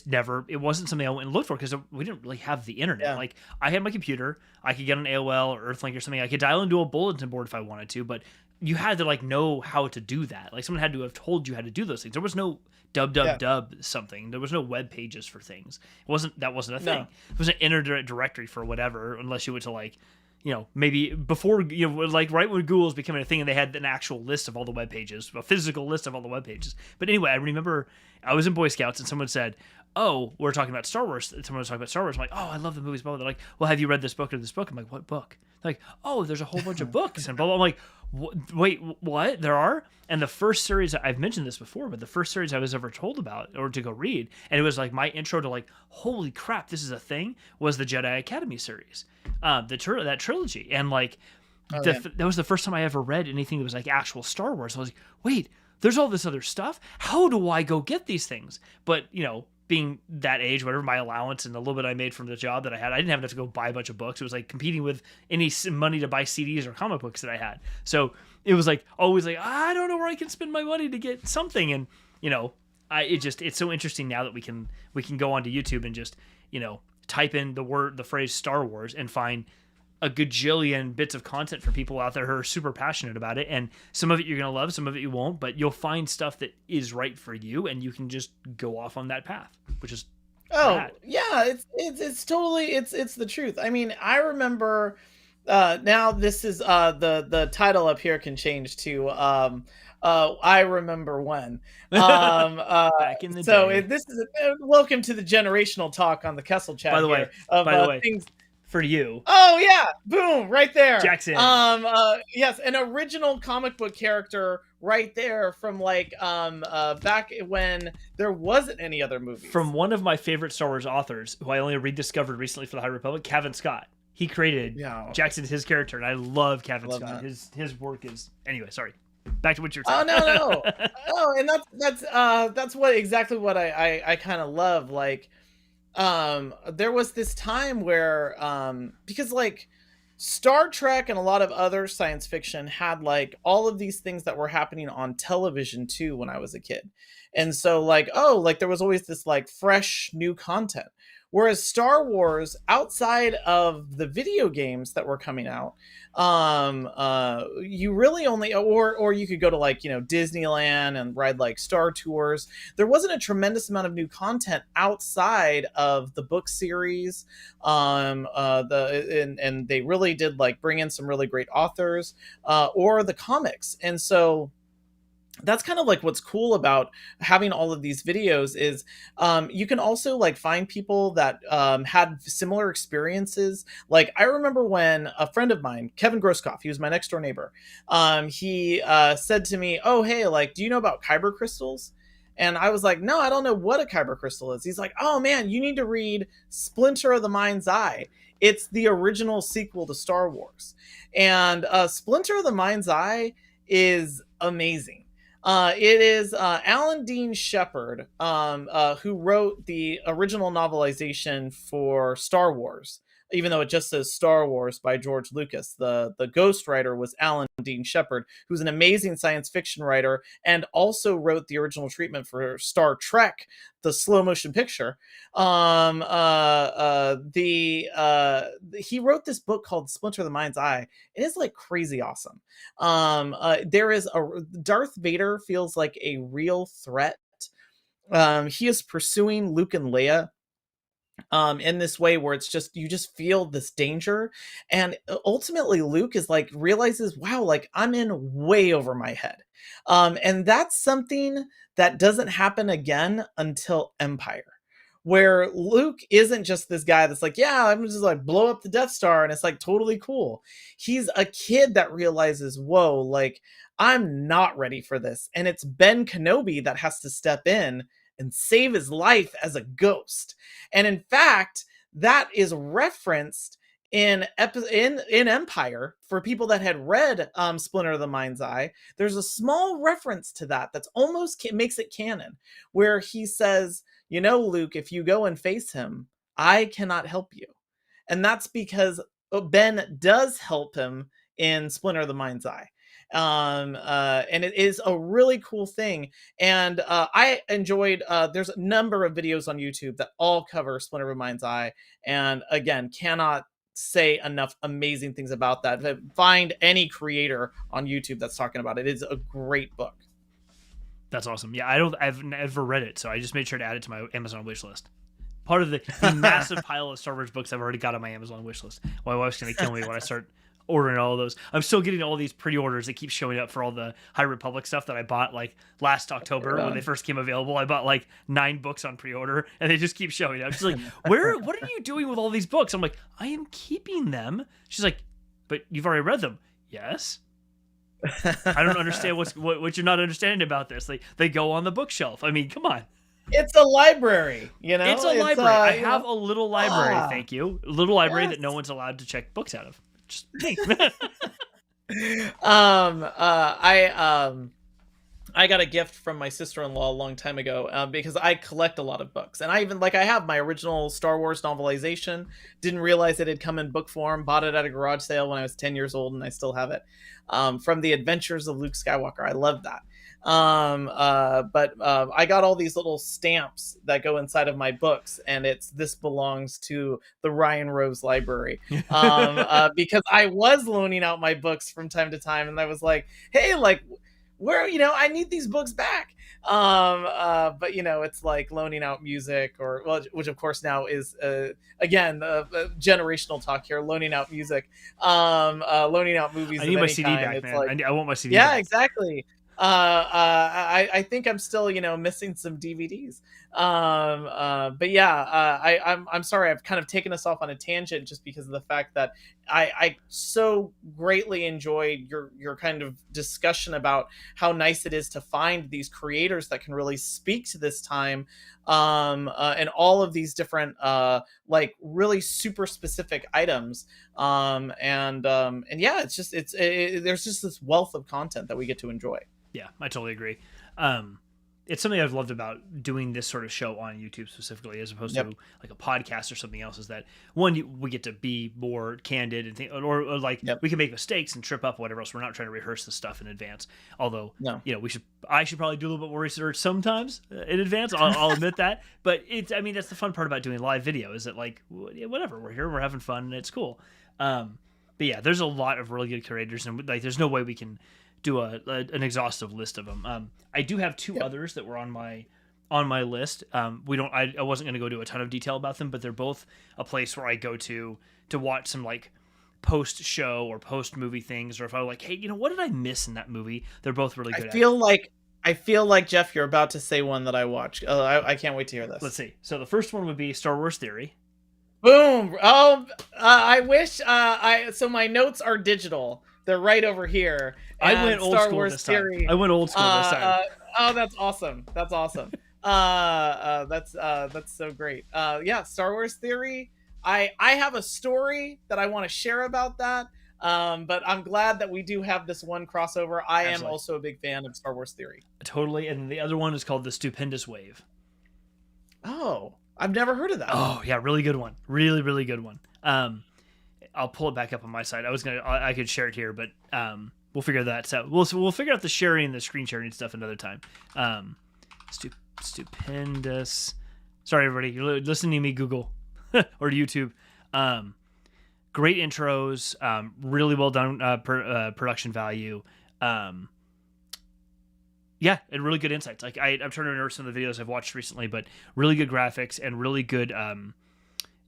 never, it wasn't something I went and looked for, because we didn't really have the internet. Yeah. Like, I had my computer, I could get on AOL or Earthlink or something. I could dial into a bulletin board if I wanted to, but you had to like know how to do that. Like, someone had to have told you how to do those things. There was no dub something. There was no web pages for things. That wasn't a thing. No. It was an internet directory for whatever, unless you went to like, maybe before, like right when Google was becoming a thing, and they had an actual list of all the web pages, a physical list of all the web pages. But anyway, I remember I was in Boy Scouts, and someone said, oh, we're talking about Star Wars. Someone was talking about Star Wars. I'm like, oh, I love the movies. Blah, blah. They're like, well, have you read this book or this book? I'm like, what book? They're like, oh, there's a whole bunch of books and blah, blah. I'm like, wait, what? There are? And the first series, I've mentioned this before, but the first series I was ever told about or to go read, and it was like my intro to like, holy crap, this is a thing, was the Jedi Academy series, that trilogy. And like, that was the first time I ever read anything that was like actual Star Wars. I was like, wait, there's all this other stuff. How do I go get these things? But, you know, being that age, whatever my allowance and the little bit I made from the job that I had, I didn't have enough to go buy a bunch of books. It was like competing with any money to buy CDs or comic books that I had. So it was like always like, I don't know where I can spend my money to get something. And, you know, it's so interesting now that we can go onto YouTube and just, you know, type in the phrase Star Wars and find a gajillion bits of content for people out there who are super passionate about it. And some of it you're going to love, some of it you won't, but you'll find stuff that is right for you and you can just go off on that path, which is rad. Yeah, it's totally, it's the truth. I mean, I remember, now this is, the title up here can change to, I remember when, Back in the day. this is welcome to the generational talk on the Kessel Chat. By the way, things for you. Oh yeah, boom, right there. Jackson. Yes, an original comic book character right there from like back when there wasn't any other movies. From one of my favorite Star Wars authors, who I only rediscovered recently for the High Republic, Kevin Scott. He created Jackson, his character, and I love Kevin Scott. That. His work is anyway. Sorry, back to what you're saying. No. Oh, and that's exactly what I kind of love. Like, there was this time where because like Star Trek and a lot of other science fiction had like all of these things that were happening on television too when I was a kid. And so like, oh, like there was always this like fresh new content. Whereas Star Wars, outside of the video games that were coming out, you really only, or you could go to like, you know, Disneyland and ride like Star Tours. There wasn't a tremendous amount of new content outside of the book series. And they really did like bring in some really great authors, or the comics. And so that's kind of like what's cool about having all of these videos is you can also like find people that had similar experiences. Like I remember when a friend of mine, Kevin Groskoff, he was my next door neighbor. He said to me, oh, hey, like, do you know about kyber crystals? And I was like, no, I don't know what a kyber crystal is. He's like, oh man, you need to read Splinter of the Mind's Eye. It's the original sequel to Star Wars. And Splinter of the Mind's Eye is amazing. It is Alan Dean Shepard, who wrote the original novelization for Star Wars, even though it just says Star Wars by George Lucas. The ghostwriter was Alan Dean Shepard, who's an amazing science fiction writer and also wrote the original treatment for Star Trek, the slow motion picture. He wrote this book called Splinter of the Mind's Eye. It is like crazy awesome. There is Darth Vader feels like a real threat. He is pursuing Luke and Leia in this way where it's just, you just feel this danger. And ultimately Luke is like, realizes, wow, like I'm in way over my head. And that's something that doesn't happen again until Empire, where Luke isn't just this guy that's like, yeah, I'm just like blow up the Death Star. And it's like totally cool. He's a kid that realizes, whoa, like I'm not ready for this. And it's Ben Kenobi that has to step in and save his life as a ghost. And in fact, that is referenced in Empire for people that had read Splinter of the Mind's Eye. There's a small reference to that that's almost makes it canon, where he says, you know, Luke, if you go and face him, I cannot help you. And that's because Ben does help him in Splinter of the Mind's Eye. And it is a really cool thing. And I enjoyed, there's a number of videos on YouTube that all cover Splinter of the Mind's Eye. And again, cannot say enough amazing things about that. Find any creator on YouTube that's talking about it. It's a great book. That's awesome. Yeah, I've never read it, so I just made sure to add it to my Amazon wish list. Part of the massive pile of Star Wars books I've already got on my Amazon wish list. My wife's gonna kill me when I start ordering all of those. I'm still getting all these pre-orders that keep showing up for all the High Republic stuff that I bought like last October when they first came available. I bought like 9 books on pre-order, and they just keep showing up. She's like, what are you doing with all these books? I'm like, I am keeping them. She's like, but you've already read them. Yes. I don't understand what you're not understanding about this. Like, they go on the bookshelf. I mean, come on. It's a library, you know. It's a library. I have a little library. Thank you. A little library that no one's allowed to check books out of. Just me. I got a gift from my sister-in-law a long time ago because I collect a lot of books, and I even I have my original Star Wars novelization. Didn't realize it had come in book form. Bought it at a garage sale when I was 10 years old, and I still have it. From the Adventures of Luke Skywalker. I love that. But I got all these little stamps that go inside of my books, and this belongs to the Ryan Rose Library. Because I was loaning out my books from time to time, and I was like, hey, like, where, I need these books back. But it's like loaning out music which of course now is, again, generational talk here, loaning out music, loaning out movies. I need my CD back, man. I want my CD back. Yeah, exactly. I think I'm still, missing some DVDs. But yeah, I'm sorry, I've kind of taken us off on a tangent just because of the fact that I so greatly enjoyed your kind of discussion about how nice it is to find these creators that can really speak to this time, and all of these different, like really super specific items. And yeah, there's just this wealth of content that we get to enjoy. Yeah, I totally agree. It's something I've loved about doing this sort of show on YouTube specifically, as opposed to like a podcast or something else, is that one, we get to be more candid and or like we can make mistakes and trip up or whatever else. We're not trying to rehearse the stuff in advance. Although, I should probably do a little bit more research sometimes in advance. I'll admit that. But that's the fun part about doing live video, is that like, whatever, we're here, we're having fun, and it's cool. But yeah, there's a lot of really good creators, and like, there's no way we can do an exhaustive list of them. I do have 2 others that were on my list. I wasn't going to go into a ton of detail about them, but they're both a place where I go to watch some like post show or post movie things, or if I was like, hey, what did I miss in that movie? They're both really good. I feel like Jeff, you're about to say one that I watched. I can't wait to hear this. Let's see. So the first one would be Star Wars Theory. Boom. Oh, I wish so my notes are digital. They're right over here. I went old school this time. I went old school this time. Oh, that's awesome. That's awesome. That's so great. Yeah, Star Wars Theory. I have a story that I want to share about that. But I'm glad that we do have this one crossover. I am also a big fan of Star Wars Theory. Totally. And the other one is called The Stupendous Wave. Oh, I've never heard of that. Oh, yeah, really good one. Really, really good one. I'll pull it back up on my side. I could share it here, but we'll figure that out. We'll figure out the sharing, the screen sharing stuff another time. Stupendous. Sorry, everybody. You're listening to me, Google or YouTube. Great intros. Really well done production value. Yeah, and really good insights. Like I'm trying to remember some of the videos I've watched recently, but really good graphics and really good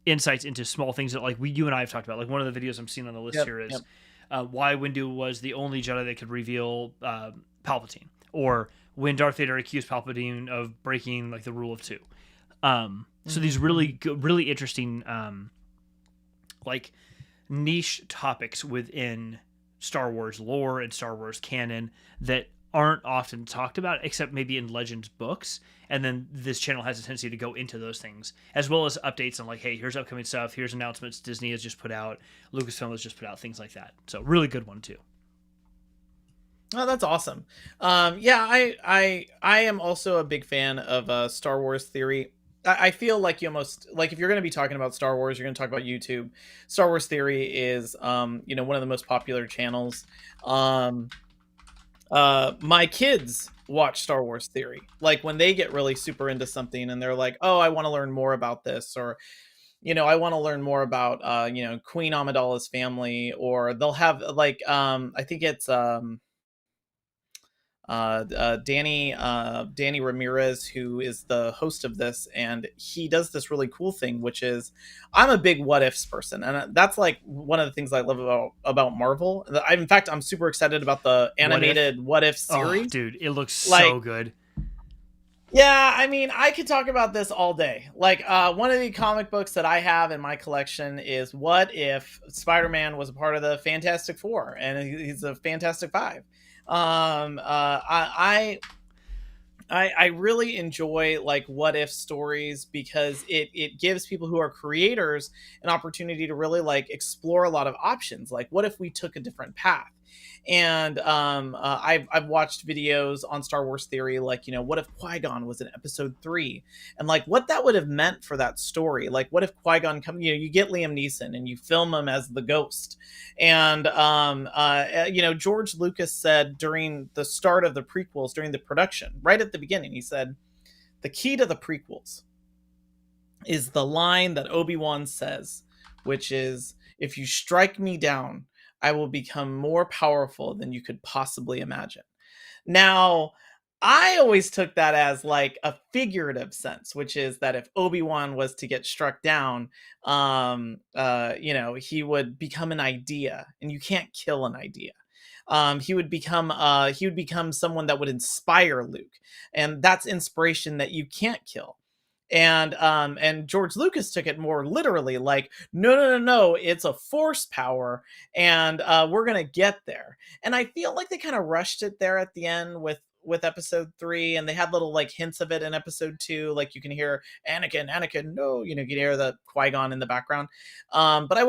insights into small things that like you and I have talked about. Like one of the videos I'm seeing on the list here is why Windu was the only Jedi that could reveal Palpatine, or when Darth Vader accused Palpatine of breaking like the rule of 2. So these really good, really interesting like niche topics within Star Wars lore and Star Wars canon that aren't often talked about, except maybe in Legends books. And then this channel has a tendency to go into those things, as well as updates on like, hey, here's upcoming stuff, here's announcements Disney has just put out, Lucasfilm has just put out, things like that. So really good one too. Oh, that's awesome. Yeah, I am also a big fan of Star Wars Theory. I feel like you almost, like, if you're going to be talking about Star Wars, you're going to talk about YouTube. Star Wars Theory is one of the most popular channels. My kids watch Star Wars Theory. Like when they get really super into something and they're like, oh, I want to learn more about this, or I want to learn more about Queen Amidala's family, or they'll have like I think it's Danny Ramirez, who is the host of this, and he does this really cool thing, which is, I'm a big what ifs person, and that's like one of the things I love about Marvel. In fact, I'm super excited about the animated What If series. Oh, dude, it looks like, so good. Yeah, I mean, I could talk about this all day. Like, one of the comic books that I have in my collection is What If Spider-Man was a part of the Fantastic Four, and he's a Fantastic Five. I really enjoy like what if stories, because it gives people who are creators an opportunity to really like explore a lot of options. Like, what if we took a different path? And I've watched videos on Star Wars theory, like, you know, what if Qui-Gon was in episode 3, and like what that would have meant for that story. Like, what if Qui-Gon come, you know, you get Liam Neeson and you film him as the ghost. And you know, George Lucas said during the start of the prequels, during the production, right at the beginning, he said the key to the prequels is the line that Obi-Wan says, which is, if you strike me down, I will become more powerful than you could possibly imagine. Now, I always took that as like a figurative sense, which is that if Obi-Wan was to get struck down, you know, he would become an idea, and you can't kill an idea. He would become someone that would inspire Luke, and that's inspiration that you can't kill. And George Lucas took it more literally, like, no, it's a force power, and we're gonna get there. And I feel like they kind of rushed it there at the end with episode 3, and they had little like hints of it in episode 2, like you can hear Anakin, no, you know, you can hear the Qui-Gon in the background. But I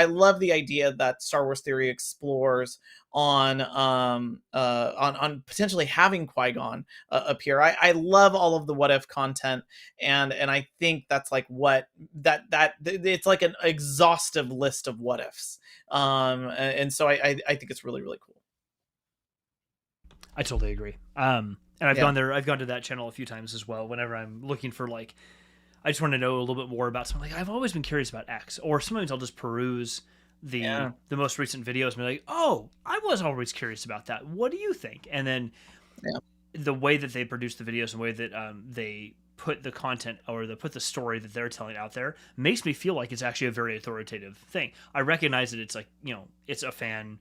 love the idea that Star Wars theory explores on potentially having Qui-Gon appear. I love all of the what if content, and I think that's like what that it's like an exhaustive list of what ifs. And so I think it's really, really cool. I totally agree. And I've gone there. I've gone to that channel a few times as well. Whenever I'm looking for like, I just want to know a little bit more about something. Like, I've always been curious about X, or sometimes I'll just peruse the most recent videos and be like, oh, I was always curious about that. What do you think? And then the way that they produce the videos and the way that they put the content, or put the story that they're telling out there, makes me feel like it's actually a very authoritative thing. I recognize that it's like, you know, it's a fan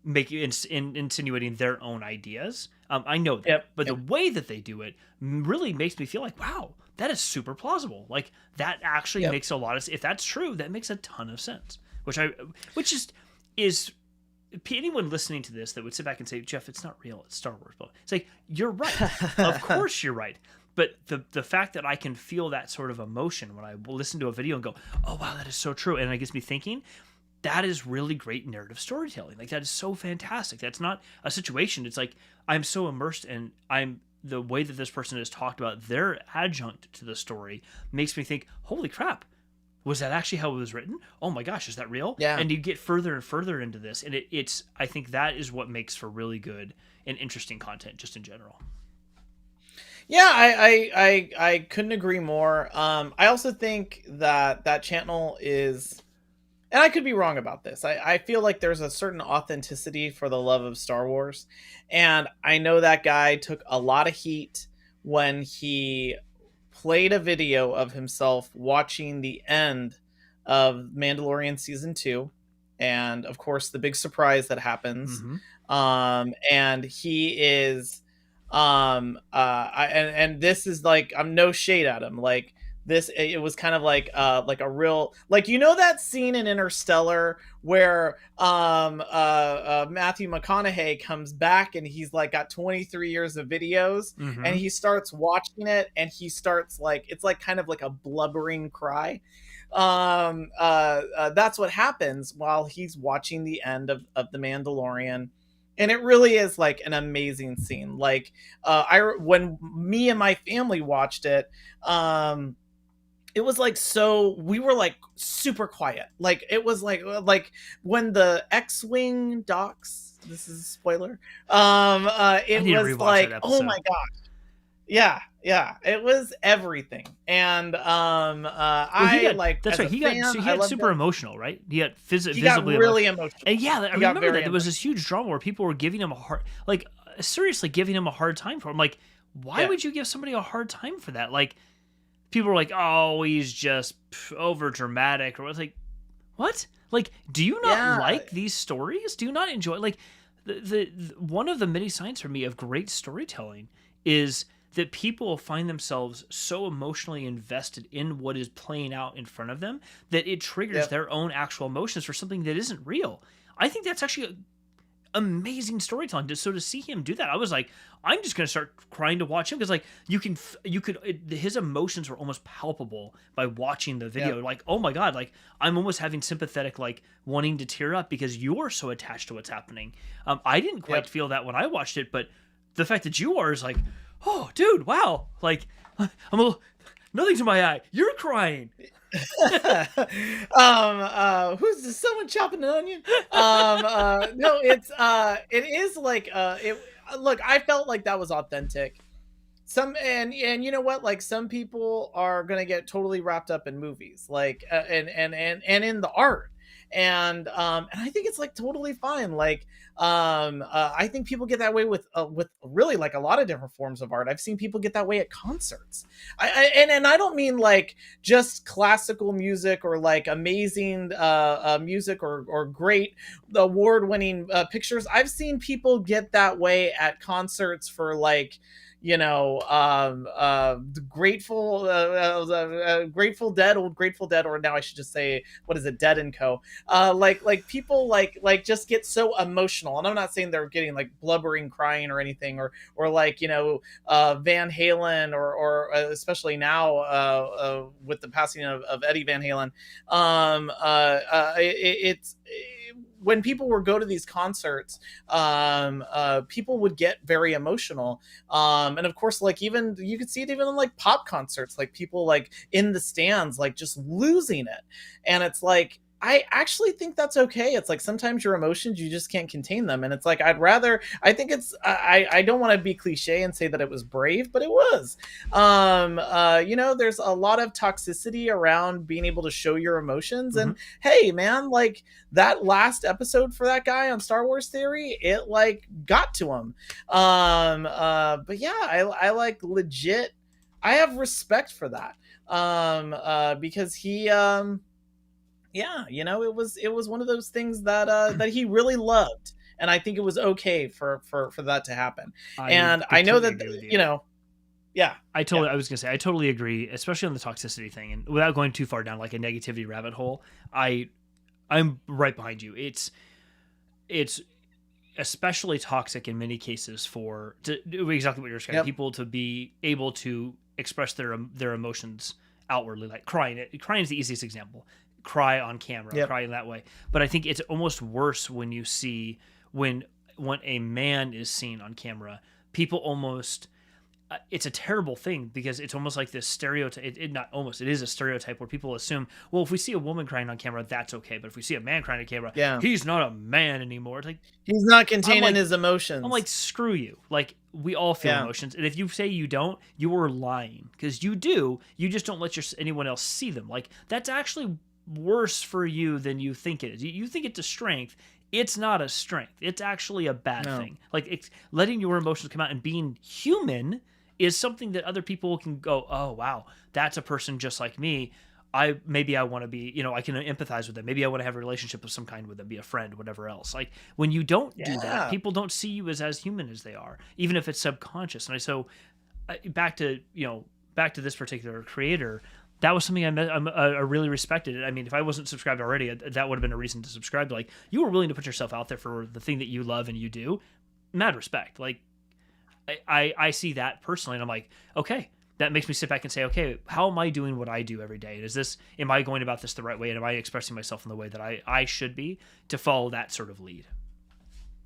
insinuating their own ideas. I know that, but the way that they do it really makes me feel like, wow, that is super plausible. Like, that actually makes a lot of, if that's true, that makes a ton of sense. Which is anyone listening to this that would sit back and say, Jeff, it's not real, it's Star Wars. But it's like, you're right. Of course you're right. But the fact that I can feel that sort of emotion when I listen to a video and go, oh, wow, that is so true. And it gets me thinking, that is really great narrative storytelling. Like, that is so fantastic. That's not a situation. It's like, I'm so immersed, and the way that this person has talked about their adjunct to the story makes me think, holy crap, was that actually how it was written? Oh my gosh, is that real? Yeah. And you get further and further into this, and it's I think that is what makes for really good and interesting content just in general. Yeah, I couldn't agree more. I also think that channel is, and I could be wrong about this, I feel like there's a certain authenticity for the love of Star Wars. And I know that guy took a lot of heat when he played a video of himself watching the end of Mandalorian season 2, and of course the big surprise that happens. And he is and this is like, I'm no shade at him, like, this, it was kind of like a real, like, you know, that scene in Interstellar where Matthew McConaughey comes back and he's like got 23 years of videos, and he starts watching it, and he starts like, it's like kind of like a blubbering cry. That's what happens while he's watching the end of The Mandalorian. And it really is like an amazing scene. Like, when me and my family watched it, it was like, so we were like super quiet. Like, it was like when the X-Wing docks, this is a spoiler. It was like, oh my gosh. Yeah, it was everything. And that's right. He got super emotional, right? He got visibly really emotional. And I remember that there was this huge drama where people were giving him a heart. Like, seriously giving him a hard time for it. I'm like, why would you give somebody a hard time for that? Like, people are like, oh, he's just over dramatic, or it's like, what? Like, do you not like these stories? Do you not enjoy, like, the one of the many signs for me of great storytelling is that people find themselves so emotionally invested in what is playing out in front of them that it triggers their own actual emotions for something that isn't real. I think that's actually amazing storytelling. So to see him do that, I was like, I'm just gonna start crying to watch him, because like his emotions were almost palpable by watching the video. Like, oh my god, like I'm almost having sympathetic, like wanting to tear up because you're so attached to what's happening. I didn't quite feel that when I watched it, but the fact that you are is like, oh dude, wow, like I'm a little, nothing to my eye, you're crying. Who's someone chopping an onion? No, it is like look, I felt like that was authentic. And you know what, like some people are gonna get totally wrapped up in movies, like and in the art, and I think it's like totally fine. Like I think people get that way with really like a lot of different forms of art. I've seen people get that way at concerts. And I don't mean like just classical music or like amazing music or great award-winning pictures. I've seen people get that way at concerts for like, you know, the Grateful Dead, old Grateful Dead, or now I should just say, what is it, Dead and Co. Like people like just get so emotional, and I'm not saying they're getting like blubbering, crying or anything, or like, you know, Van Halen, or especially now with the passing of Eddie Van Halen, it's when people would go to these concerts, people would get very emotional. And of course, like even you could see it even in like pop concerts, like people like in the stands, like just losing it. And it's like, I actually think that's okay. It's like sometimes your emotions, you just can't contain them. And it's like, I think it's, I don't want to be cliche and say that it was brave, but it was. You know, there's a lot of toxicity around being able to show your emotions. And hey, man, like that last episode for that guy on Star Wars Theory, it like got to him. But yeah, I like legit, I have respect for that. Because he, yeah, you know, it was one of those things that that he really loved, and I think it was okay for that to happen. And I know that, you know, I was gonna say, I totally agree, especially on the toxicity thing, and without going too far down like a negativity rabbit hole, I'm right behind you. It's especially toxic in many cases for exactly what you're describing, people to be able to express their emotions outwardly, like crying. Crying is the easiest example. Cry on camera, cry in that way. But I think it's almost worse when you see when a man is seen on camera, people almost it's a terrible thing, because it's almost like this stereotype. It is a stereotype where people assume, well, if we see a woman crying on camera, that's okay, but if we see a man crying on camera, he's not a man anymore. It's like, he's not containing his emotions. I'm like, screw you. Like, we all feel emotions, and if you say you don't, you are lying, because you do. You just don't let anyone else see them. Like, that's actually worse for you than you think it is. You think it's a strength. It's not a strength. It's actually a bad thing. Like, it's letting your emotions come out and being human is something that other people can go, oh wow, that's a person just like me. Maybe I want to be, you know, I can empathize with them. Maybe I want to have a relationship of some kind with them, be a friend, whatever else. Like, when you don't do that, people don't see you as human as they are, even if it's subconscious. And back to this particular creator, that was something I really respected. I mean, if I wasn't subscribed already, that would have been a reason to subscribe. Like, you were willing to put yourself out there for the thing that you love and you do. Mad respect. Like, I see that personally, and I'm like, okay, that makes me sit back and say, okay, how am I doing what I do every day? Am I going about this the right way? And am I expressing myself in the way that I should be to follow that sort of lead?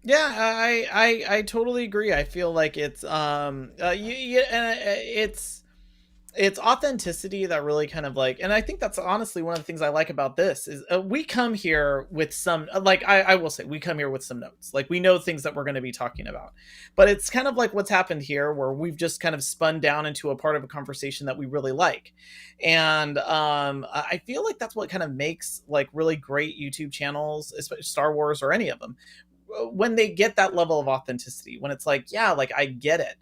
Yeah, I totally agree. I feel like it's it's authenticity that really kind of like, and I think that's honestly one of the things I like about this is we come here with some, like, I will say we come here with some notes, like we know things that we're going to be talking about, but it's kind of like what's happened here where we've just kind of spun down into a part of a conversation that we really like. And I feel like that's what kind of makes like really great YouTube channels, especially Star Wars or any of them, when they get that level of authenticity, when it's like, yeah, like I get it,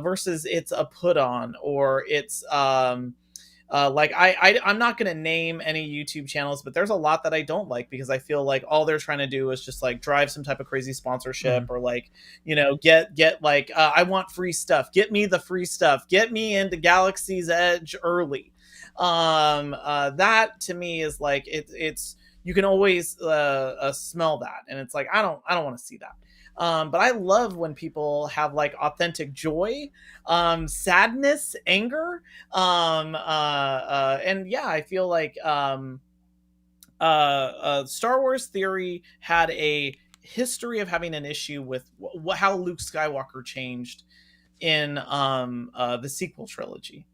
versus it's a put on, or it's like I'm not going to name any YouTube channels, but there's a lot that I don't like because I feel like all they're trying to do is just like drive some type of crazy sponsorship, or like, you know, get like, I want free stuff. Get me the free stuff. Get me into Galaxy's Edge early. That to me is like, it's you can always smell that, and it's like I don't want to see that. But I love when people have like authentic joy, sadness, anger, and yeah, I feel like Star Wars Theory had a history of having an issue with how Luke Skywalker changed in the sequel trilogy,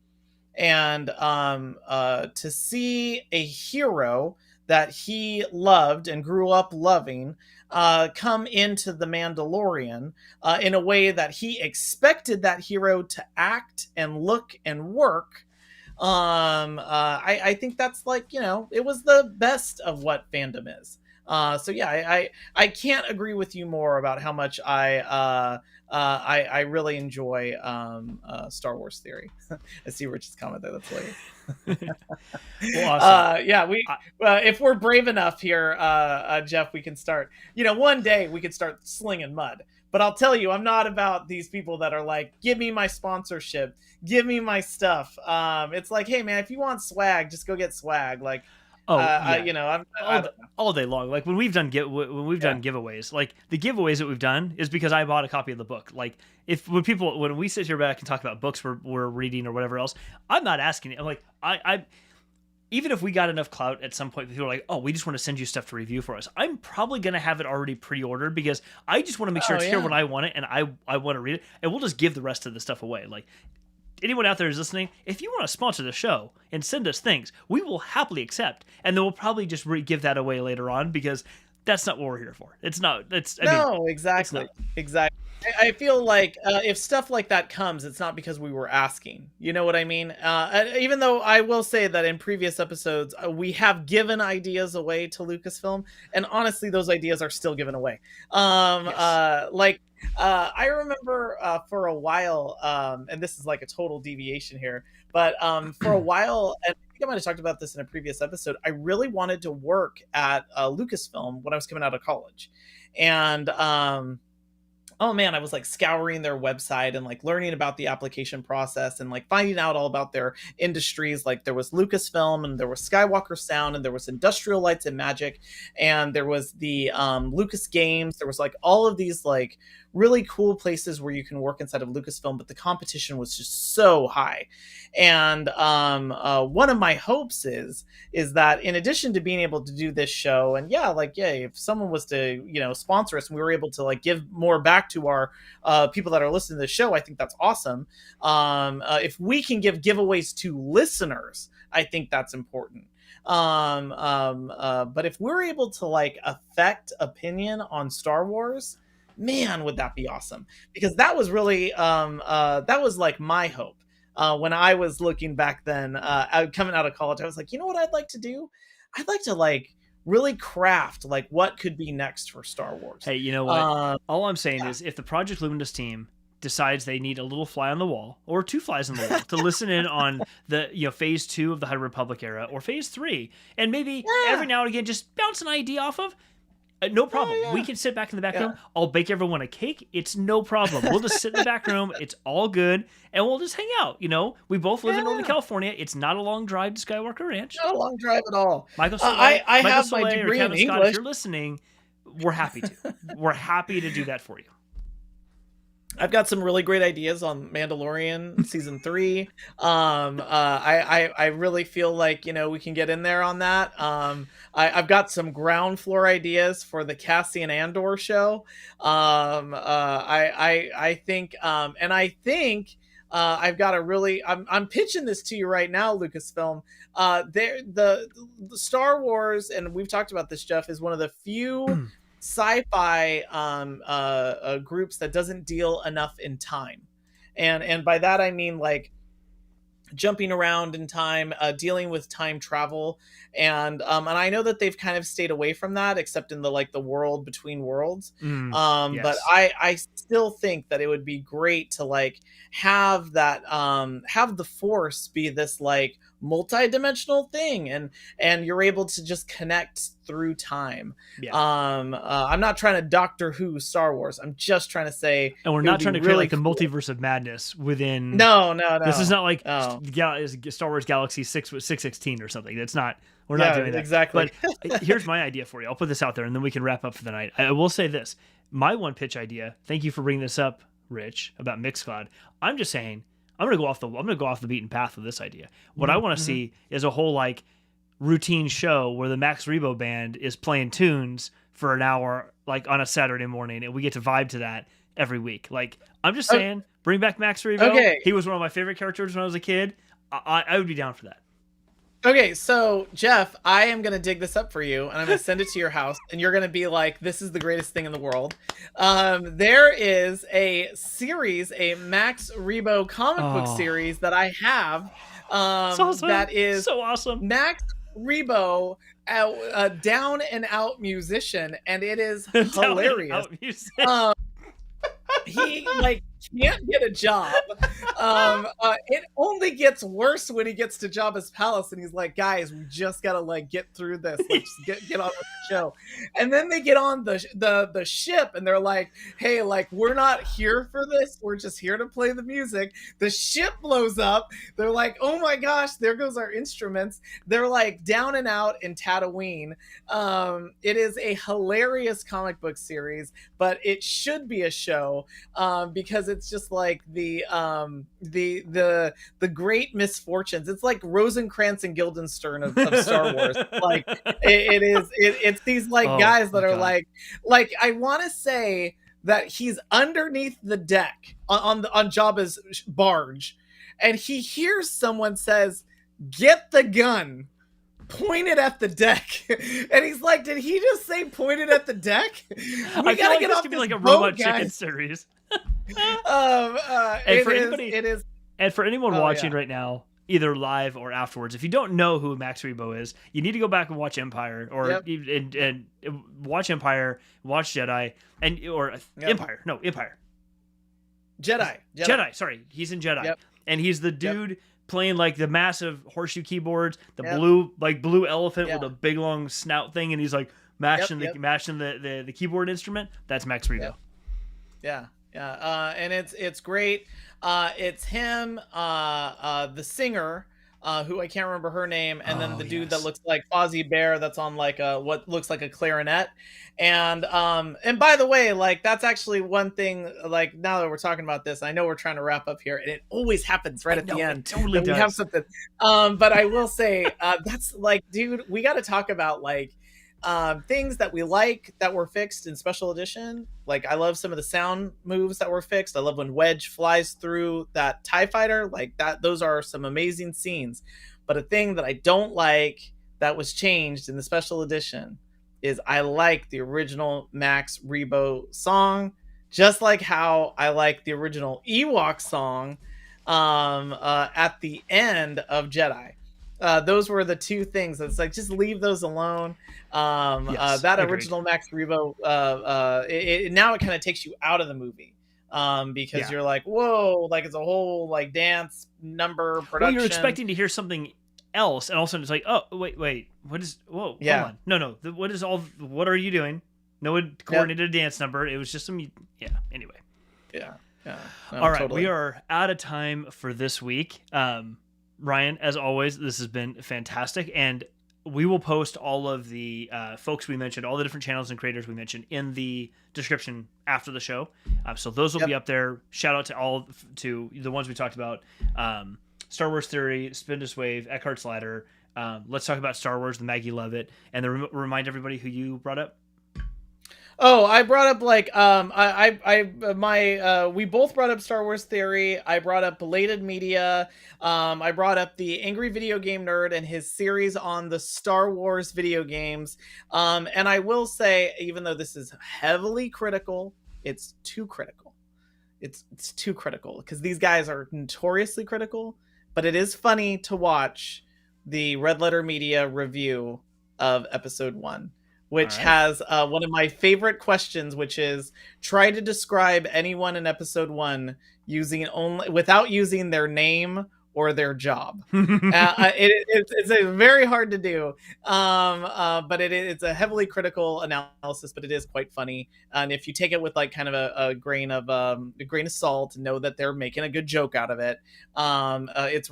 and to see a hero that he loved and grew up loving come into the Mandalorian in a way that he expected that hero to act and look and work. I think that's like, you know, it was the best of what fandom is. So yeah, I can't agree with you more about how much I really enjoy Star Wars Theory. I see Rich's comment there. That's hilarious. Well, awesome. Yeah, if we're brave enough here, Jeff, we can start. You know, one day we could start slinging mud. But I'll tell you, I'm not about these people that are like, give me my sponsorship, give me my stuff. It's like, hey man, if you want swag, just go get swag. Like, yeah. you know, all day long. Like when we've done done giveaways, like the giveaways that we've done is because I bought a copy of the book. Like when we sit here back and talk about books we're reading or whatever else, I'm not asking. I'm like, I even if we got enough clout at some point, people are like, oh, we just want to send you stuff to review for us. I'm probably going to have it already pre-ordered because I just want to make sure it's here when I want it, and I want to read it, and we'll just give the rest of the stuff away. Like, anyone out there who's listening, if you want to sponsor the show and send us things, we will happily accept, and then we'll probably just give that away later on because that's not what we're here for. It's not. Exactly. I feel like if stuff like that comes, it's not because we were asking. You know what I mean? Even though I will say that in previous episodes, we have given ideas away to Lucasfilm, and honestly, those ideas are still given away. Yes. I remember for a while, and this is like a total deviation here, but for a while, and I think I might have talked about this in a previous episode, I really wanted to work at Lucasfilm when I was coming out of college. And oh man, I was like scouring their website and like learning about the application process and like finding out all about their industries. Like there was Lucasfilm, and there was Skywalker Sound, and there was Industrial Lights and Magic, and there was the Lucas Games. There was like all of these like really cool places where you can work inside of Lucasfilm, but the competition was just so high. And one of my hopes is that in addition to being able to do this show, and if someone was to, you know, sponsor us and we were able to like give more back to our people that are listening to the show, I think that's awesome. If we can give giveaways to listeners, I think that's important. But if we're able to like affect opinion on Star Wars, man, would that be awesome? Because that was really that was like my hope when I was looking back then, coming out of college. I was like, you know what I'd like to do? I'd like to like really craft like what could be next for Star Wars. Hey, you know what? All I'm saying is, if the Project Luminous team decides they need a little fly on the wall or two flies on the wall to listen in on the, you know, phase 2 of the High Republic era or phase 3, and maybe every now and again just bounce an idea off of. No problem. We can sit back in the back room. I'll bake everyone a cake. It's no problem. We'll just sit in the back room. It's all good. And we'll just hang out. You know, we both live in Northern California. It's not a long drive to Skywalker Ranch. Not a long drive at all. Michael Soleil, I have my degree in English. Scott, if you're listening, we're happy to. We're happy to do that for you. I've got some really great ideas on Mandalorian season 3. I really feel like, you know, we can get in there on that. I've got some ground floor ideas for the Cassian Andor show. I think I've got a really, I'm pitching this to you right now, Lucasfilm. The Star Wars, and we've talked about this, Jeff, is one of the few sci-fi groups that doesn't deal enough in time, and by that I mean like jumping around in time, dealing with time travel, and I know that they've kind of stayed away from that, except in the like the world between worlds. But Yes. I still think that it would be great to like have that have the Force be this like multi-dimensional thing, and you're able to just connect through time. Yeah. I'm not trying to Doctor Who Star Wars. I'm just trying to say And we're it would not be trying to create really like the cool. multiverse of madness within. No, no, This is no. not like Oh, Star Wars Galaxy 616 or something. That's not. We're not yeah, doing that. exactly. But here's my idea for you. I'll put this out there, and then we can wrap up for the night. I will say this: my one pitch idea. Thank you for bringing this up, Rich, about Mixcloud. I'm just saying. I'm gonna go off the beaten path with this idea. What I want to see is a whole like routine show where the Max Rebo band is playing tunes for an hour, like on a Saturday morning, and we get to vibe to that every week. Like, I'm just saying, bring back Max Rebo. Okay. He was one of my favorite characters when I was a kid. I would be down for that. Okay, so Jeff, I am gonna dig this up for you, and I'm gonna send it to your house, and you're gonna be like, "This is the greatest thing in the world." There is a series, a Max Rebo comic book series that I have. Awesome. That is so awesome. Max Rebo, a down and out musician, and it is hilarious. He like can't get a job. It only gets worse when he gets to Jabba's palace, and he's like, "Guys, we just gotta like get through this. Let's get on with the show." And then they get on the ship, and they're like, "Hey, like we're not here for this. We're just here to play the music." The ship blows up. They're like, "Oh my gosh, there goes our instruments." They're like down and out in Tatooine. It is a hilarious comic book series, but it should be a show, because it's just like the great misfortunes. It's like Rosencrantz and Guildenstern of Star Wars. Like it's these like guys that are God. like I want to say that he's underneath the deck on Jabba's barge, and he hears someone says, "Get the gun." Pointed at the deck, and he's like, "Did he just say pointed at the deck? We gotta get off this like a boat, Robot guys." Chicken series. It is. And for anyone watching yeah. right now, either live or afterwards, if you don't know who Max Rebo is, you need to go back and watch Empire, or and watch Empire, watch Jedi, Empire. No, Empire. Jedi. Sorry, he's in Jedi, and he's the dude playing like the massive horseshoe keyboards, the blue elephant with a big long snout thing, and he's like mashing the keyboard instrument. That's Max Rebo. Yeah. And it's great. It's him, the singer, who I can't remember her name, and then the dude that looks like Fozzie Bear, that's on like what looks like a clarinet. And by the way, like that's actually one thing. Like now that we're talking about this, I know we're trying to wrap up here, and it always happens right at the end. It totally does. We have something. But I will say, that's like, dude, we got to talk about like things that we like that were fixed in special edition. Like I love some of the sound moves that were fixed. I love when Wedge flies through that TIE fighter, like that. Those are some amazing scenes. But a thing that I don't like that was changed in the special edition is I like the original Max Rebo song, just like how I like the original Ewok song at the end of Jedi. Those were the two things. It's like, just leave those alone. That original Max Rebo, now it kind of takes you out of the movie, because you're like, whoa, like it's a whole like dance number production. Well, you're expecting to hear something else, and all of a sudden it's like, oh, wait, what is? Whoa, hold on, no, what are you doing? No one coordinated a dance number. It was just some, Anyway, no, all right, totally. We are out of time for this week. Ryan, as always, this has been fantastic, and we will post all of the folks we mentioned, all the different channels and creators we mentioned, in the description after the show. So those will be up there. Shout out to the ones we talked about: Star Wars Theory, Spin to Wave, Eckhart's Ladder. Let's talk about Star Wars, the Maggie Lovett, and then remind everybody who you brought up. Oh, I brought up like we both brought up Star Wars Theory. I brought up Belated Media. I brought up the Angry Video Game Nerd and his series on the Star Wars video games. And I will say, even though this is heavily critical, it's too critical. It's too critical, because these guys are notoriously critical, but it is funny to watch the Red Letter Media review of episode 1, which has one of my favorite questions, which is try to describe anyone in episode 1 without using their name or their job. It's a very hard to do, but it's a heavily critical analysis, but it is quite funny. And if you take it with like kind of a grain of salt, know that they're making a good joke out of it. It's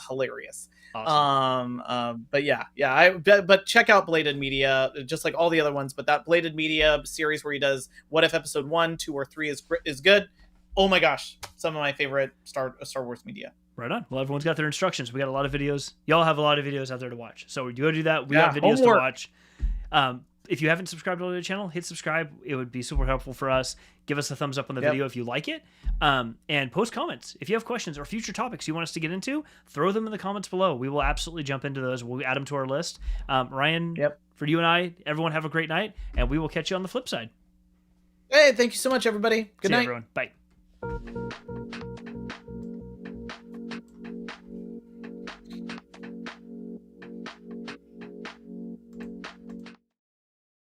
hilarious. Awesome. But but check out Belated Media, just like all the other ones. But that Belated Media series where he does what if episode 1, 2, or 3 is good. Oh my gosh, some of my favorite Star Wars media. Right on. Well, everyone's got their instructions. We got a lot of videos. Y'all have a lot of videos out there to watch. So you go do that. We have videos to watch. If you haven't subscribed to the channel, hit subscribe. It would be super helpful for us. Give us a thumbs up on the video if you like it. And post comments. If you have questions or future topics you want us to get into, throw them in the comments below. We will absolutely jump into those. We'll add them to our list. Ryan, for you and I, everyone have a great night, and we will catch you on the flip side. Hey, thank you so much, everybody. Good night. See you, everyone. Bye.